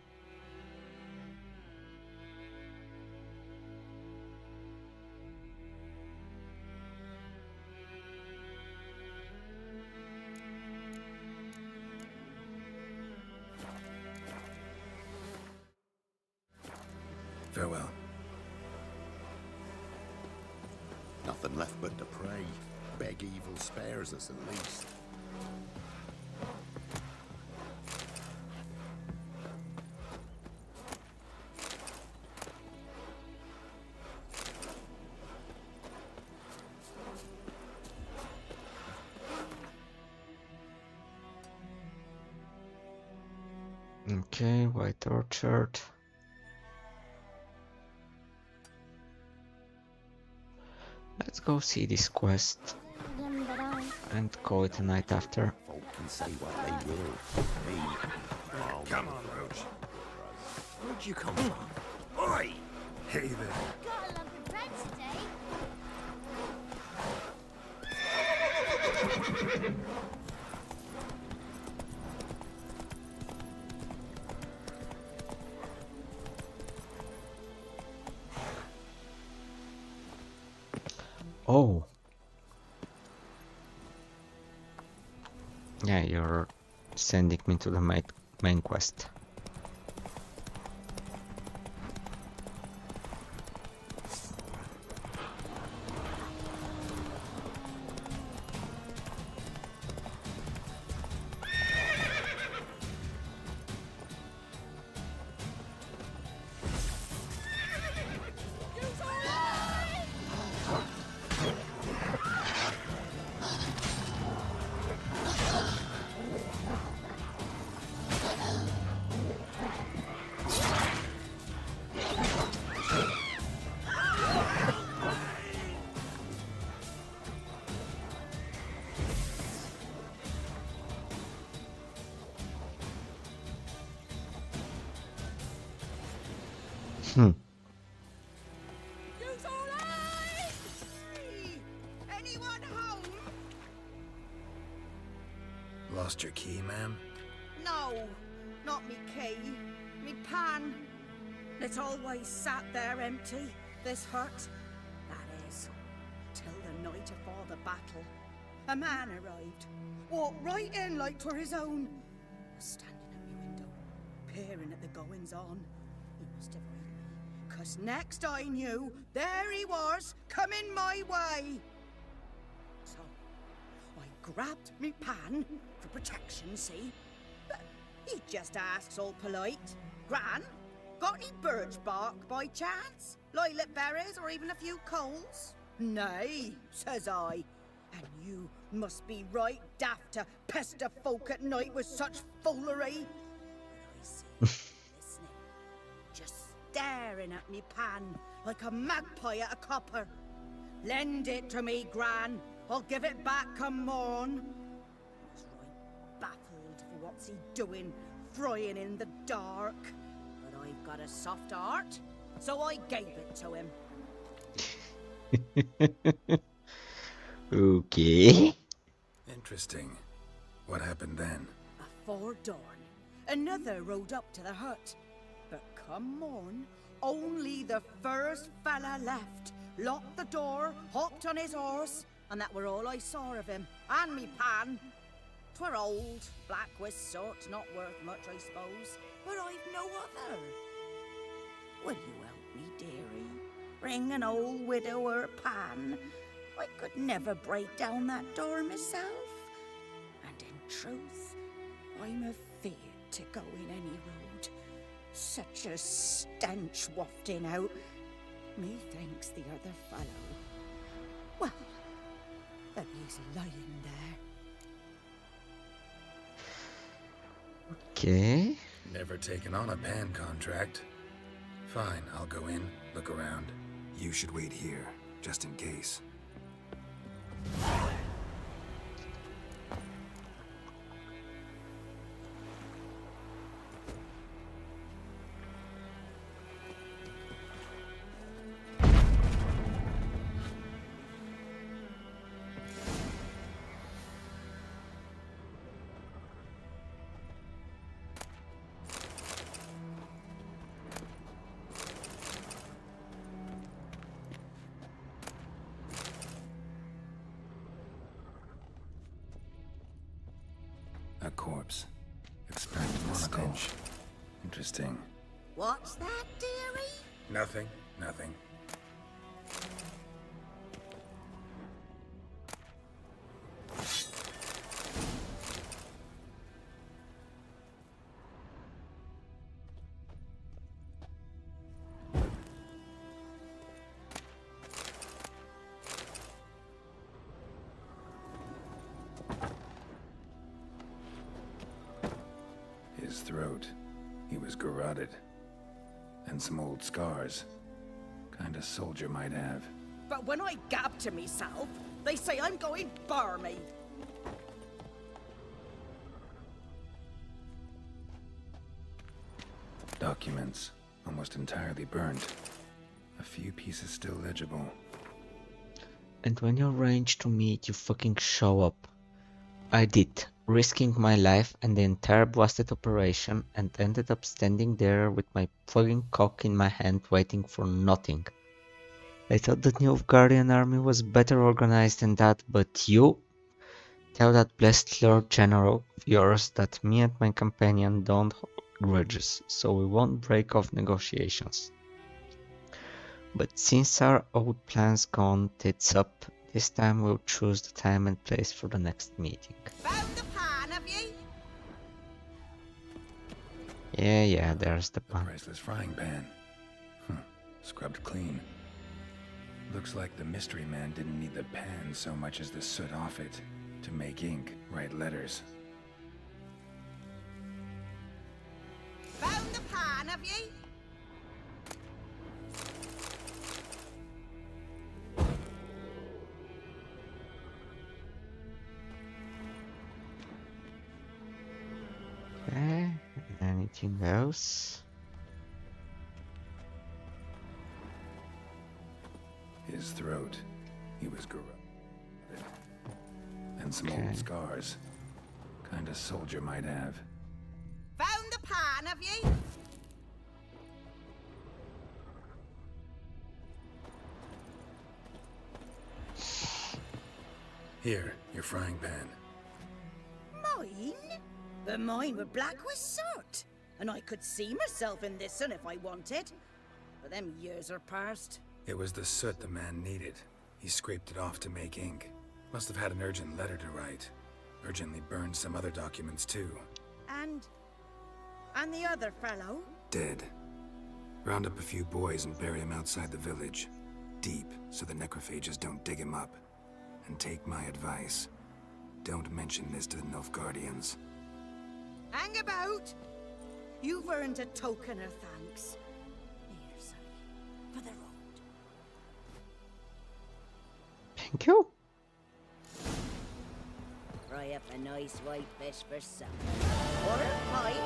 Farewell. Nothing left but to pray. Beg evil spares us at least. Okay, White Orchard. Let's go see this quest and call it a night after. Folk can say what they will. Me, I'll Come never on, forget Roach. Where'd you come from? Oi! Hey there. Got a lovely bread today. Oh. Yeah, you're sending me to the main quest. Hmm. Anyone home? Lost your key, ma'am? No, not me key. Me pan. It's always sat there empty, this hut. That is, till the night afore the battle. A man arrived, walked right in like 'twere his own. Was standing at my window, peering at the goings-on. He must have read me, 'cause next I knew, there he was, coming my way. So, I grabbed me pan, for protection, see? But he just asks all polite, Gran, got any birch bark by chance? Lilac berries or even a few coals? Nay, says I. And you must be right daft to pester folk at night with such foolery. But I see him listening, just staring at me pan like a magpie at a copper. Lend it to me, Gran. I'll give it back come morn. I was right baffled for what's he doing, frying in the dark. But I've got a soft heart, so I gave it to him. Okay. Interesting. What happened then? Afore dawn, another rode up to the hut. But come morn, only the first fella left. Locked the door, hopped on his horse, and that were all I saw of him. And me pan. 'Twere old, black with soot, not worth much, I suppose. But I've no other. Will you help me, dearie? Bring an old widower pan. I could never break down that door myself. And in truth, I'm afeard to go in any road. Such a stench wafting out. Methinks the other fellow, well, that he's lying there. Okay. Never taken on a pan contract. Fine, I'll go in, look around. You should wait here, just in case. A corpse. Extracted monocle. Interesting. What's that, dearie? Nothing. Nothing. His throat. He was garroted. And some old scars. Kind of soldier might have. But when I gab to myself, they say I'm going barmy. Documents. Almost entirely burnt. A few pieces still legible. And when you arrange to meet, you fucking show up. I did, risking my life and the entire blasted operation, and ended up standing there with my fucking cock in my hand waiting for nothing. I thought the Nilfgaardian army was better organized than that, but you tell that blessed Lord General of yours that me and my companion don't hold grudges, so we won't break off negotiations. But since our old plan's gone tits up, this time we'll choose the time and place for the next meeting. Found the pan, have you? Yeah, there's the pan. Priceless frying pan. Scrubbed clean. Looks like the mystery man didn't need the pan so much as the soot off it to make ink, write letters. Found the pan, have you? Okay, anything else? His throat. He was garroted. And some old scars. Kind of soldier might have. Found the pan, have you? Here, your frying pan. Mine? But mine were black with soot. And I could see myself in this one if I wanted. But them years are past. It was the soot the man needed. He scraped it off to make ink. Must have had an urgent letter to write. Urgently burned some other documents too. And the other fellow? Dead. Round up a few boys and bury him outside the village. Deep, so the necrophages don't dig him up. And take my advice. Don't mention this to the Nilfgaardians. Hang about! You've earned a token of thanks. Here, sonny, for the road. Thank you. Fry up a nice white fish for supper. Or a pie.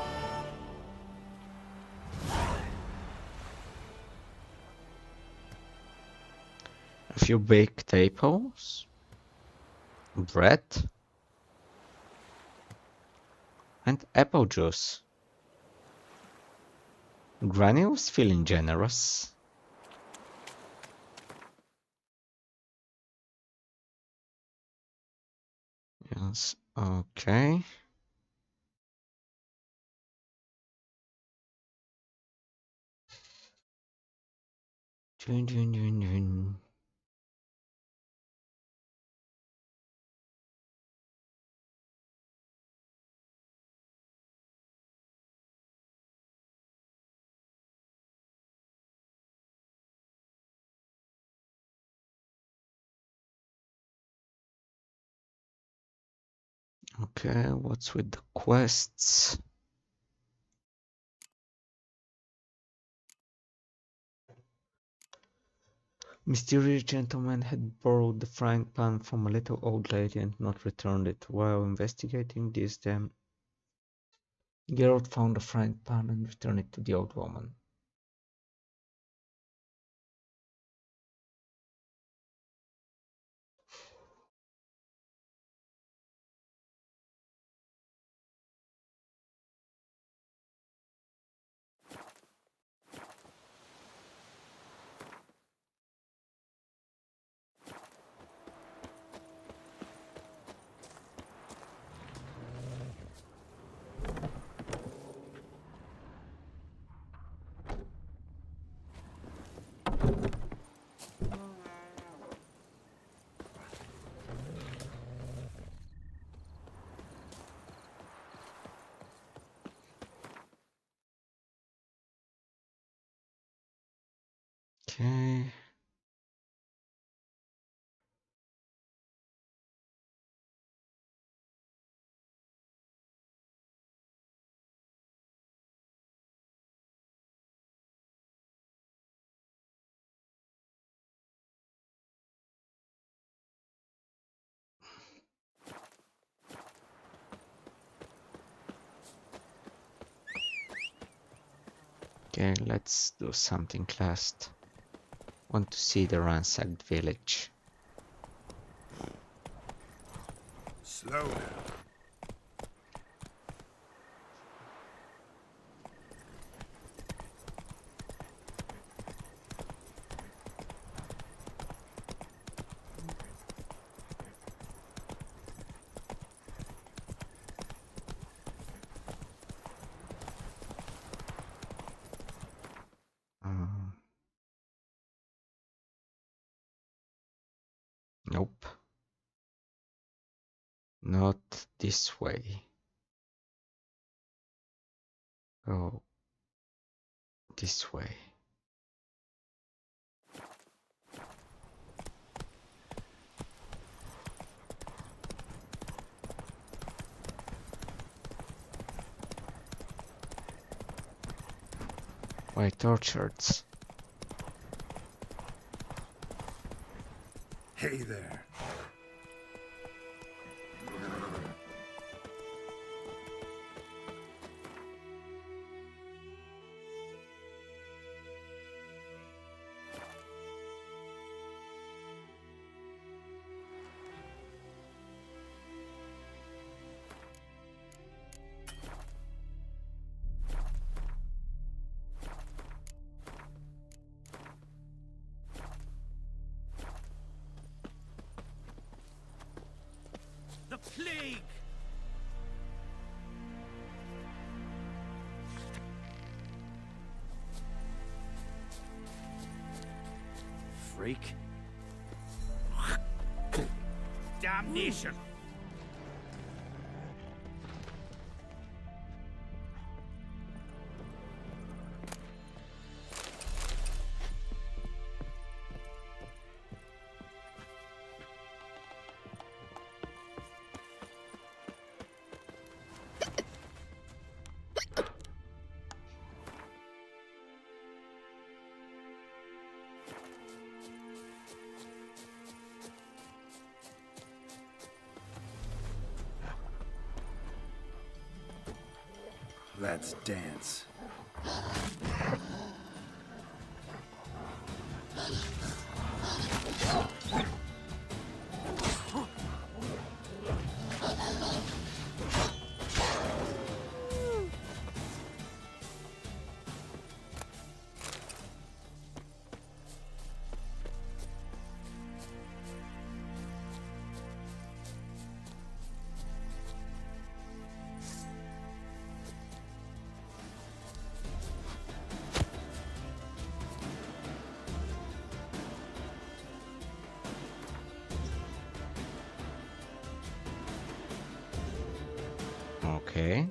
A few baked apples, bread, and apple juice. Granny was feeling generous. Yes, okay. Dun, dun, dun, dun. Okay, what's with the quests? Mysterious gentleman had borrowed the frying pan from a little old lady and not returned it. While investigating this, then Geralt found the frying pan and returned it to the old woman. Okay. Okay, let's do something last. Want to see the ransacked village. Slow down. Nope. Not this way. Oh, this way. White orchards. Hey there. Plague! Freak. Damnation! Let's dance. Okay.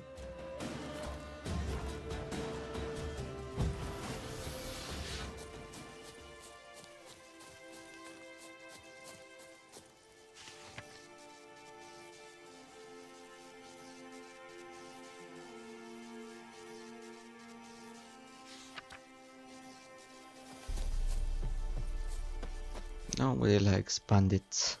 Nobody likes bandits.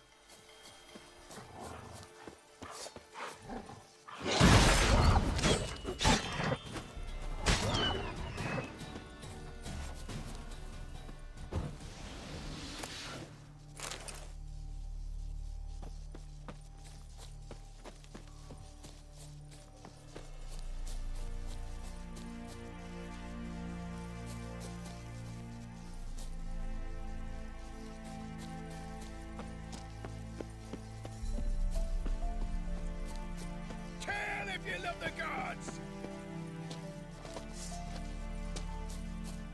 Tell if you love the gods!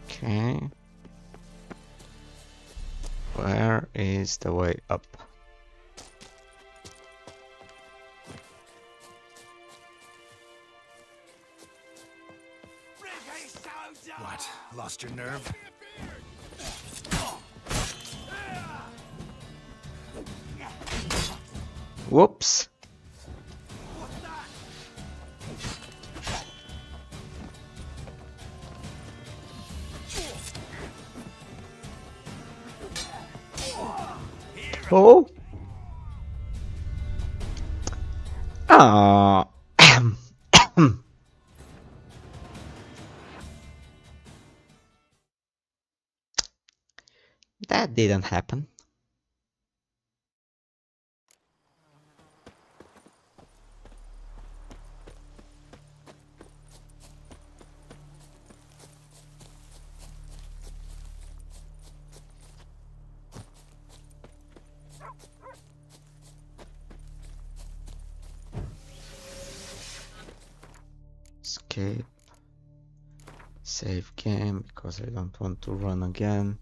Okay. Where is the way up? What? Lost your nerve? Whoops. Oh. Ah. That didn't happen. Escape. Save game because I don't want to run again.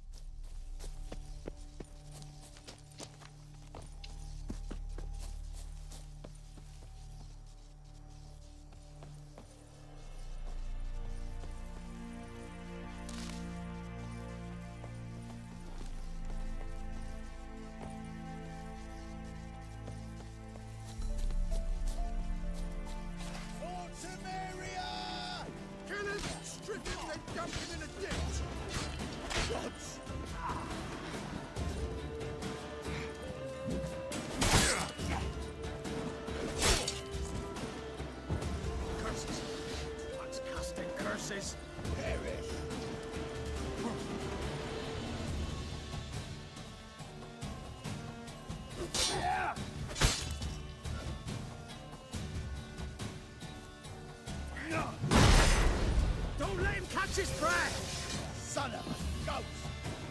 Don't let him catch his breath! Son of a goat!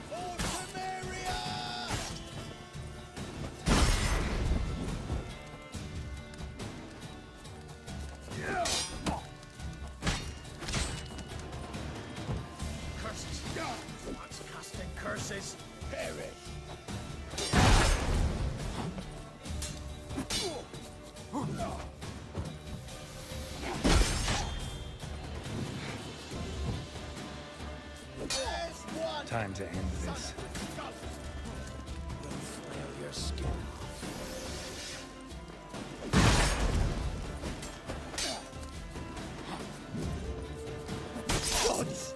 For Samaria! What's casting curses? Perish. Time to end this. Your skin. Gods!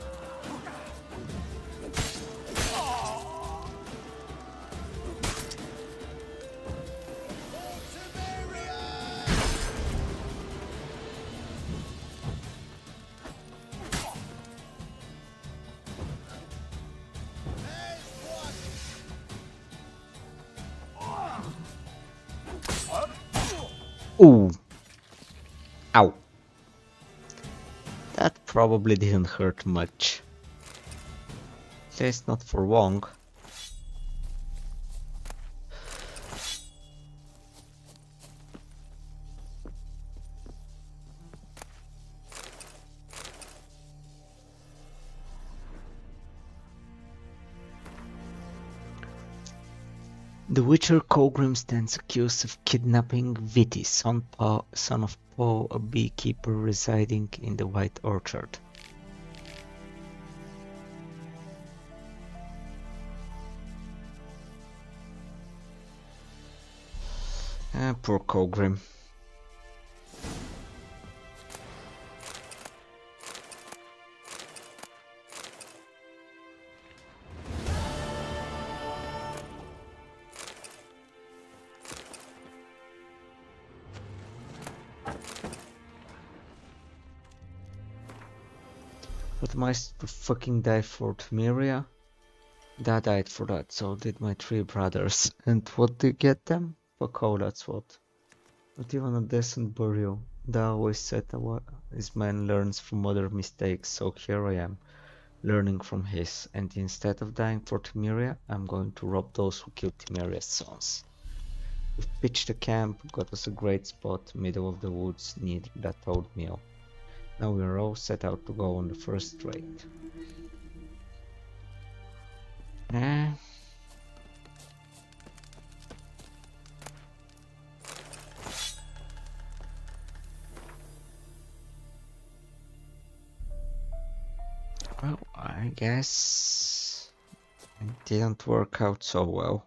Ooh. Ow. That probably didn't hurt much. At least not for long. The Witcher Colgrim stands accused of kidnapping Viti, son of Poe, a beekeeper residing in the White Orchard. Poor Colgrim. But am I to fucking die for Tmiria? Dad died for that, so did my 3 brothers. And what did get them? Fuck all, that's what. Not even a decent burial. Dad always said his man learns from other mistakes, so here I am, learning from his. And instead of dying for Tmiria, I'm going to rob those who killed Tmiria's sons. We've pitched a camp, got us a great spot, middle of the woods, near that old mill. Now we are all set out to go on the first raid. Well, I guess it didn't work out so well.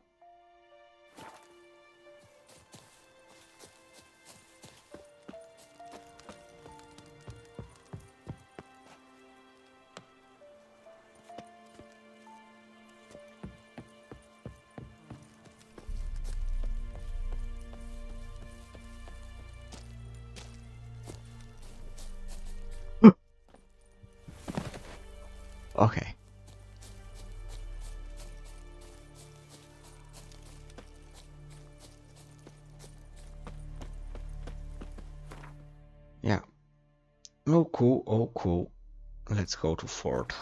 Okay. Yeah. Oh cool, oh cool. Let's go to Fort.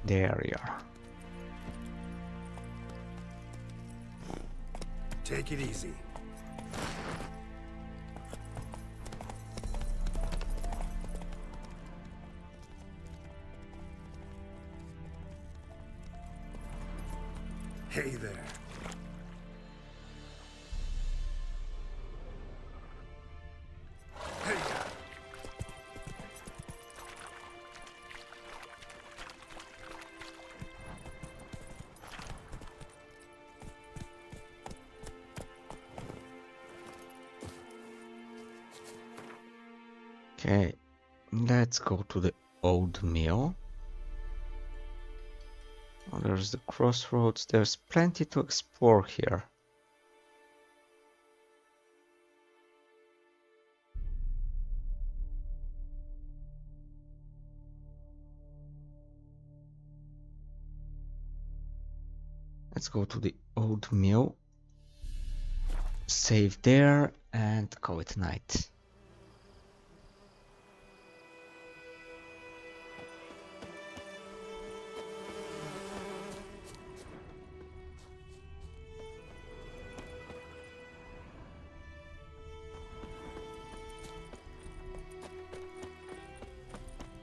There you are. Take it easy. Hey there. Hey. Okay, let's go to the old mill. Oh, there's the crossroads. There's plenty to explore here. Let's go to the old mill, save there, and call it a night.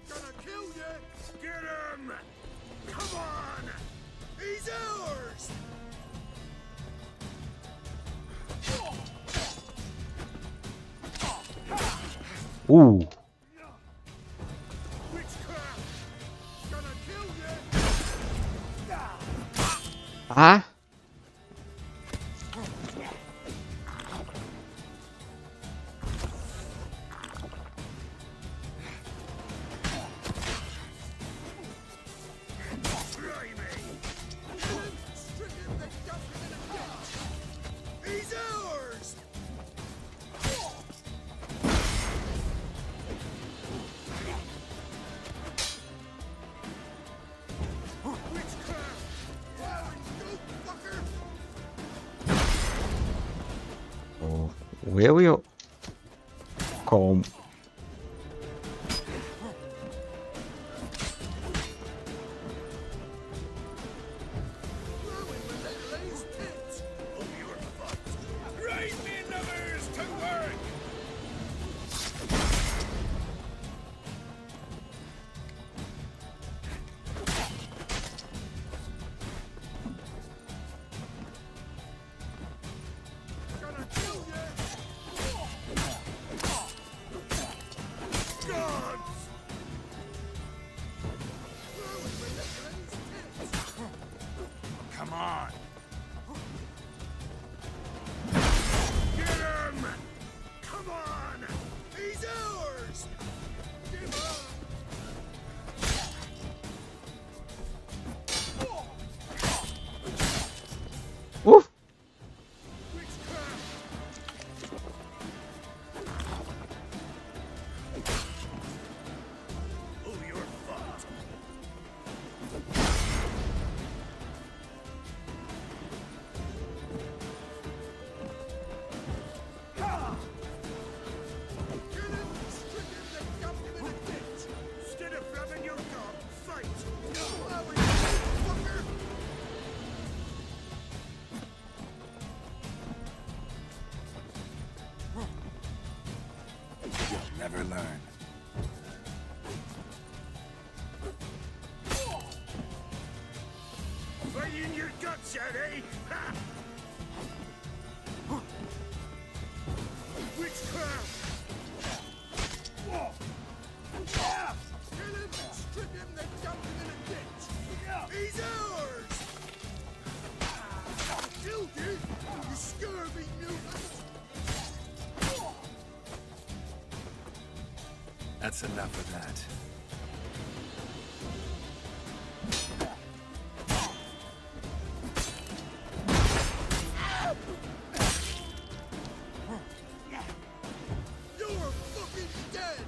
Gonna kill you! Get him! Come on! He's ours! Ooh. Witchcraft! Gonna kill you! Ah. He's ours! Witchcraft! Oh, will you come? Raise me numbers to work! Gonna kill you! Gods! Come on! Get him! Come on! He's ours! Give up! Oof. Oh, you're fucked. Get him! Strip him, then dump him in a ditch! Instead of grabbing your gun, fight! Whoa, you fucker! You'll never learn. Fighting your guts out, eh? Ha! Witchcraft! Kill him, strip him, then dump him in a ditch! He's ours! Killed you, you scurvy mutant! That's enough of that. You're fucking dead!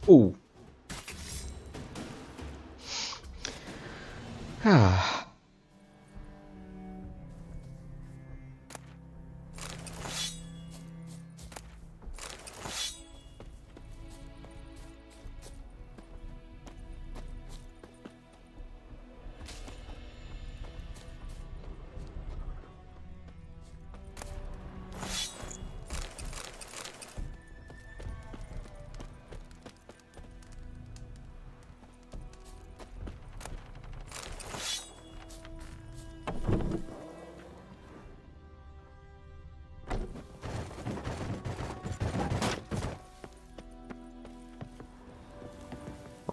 Ooh. Ah.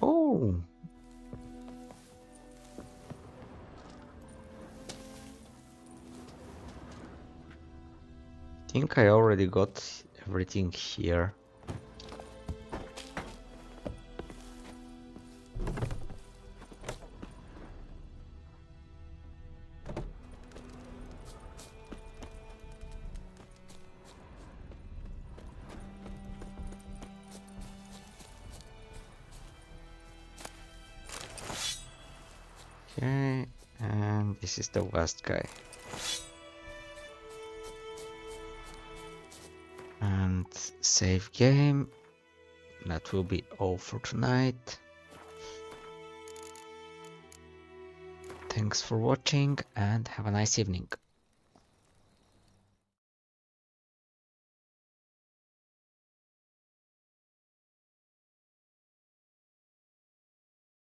Oh. Think I already got everything here. Okay, and this is the last guy. And save game. That will be all for tonight. Thanks for watching and have a nice evening.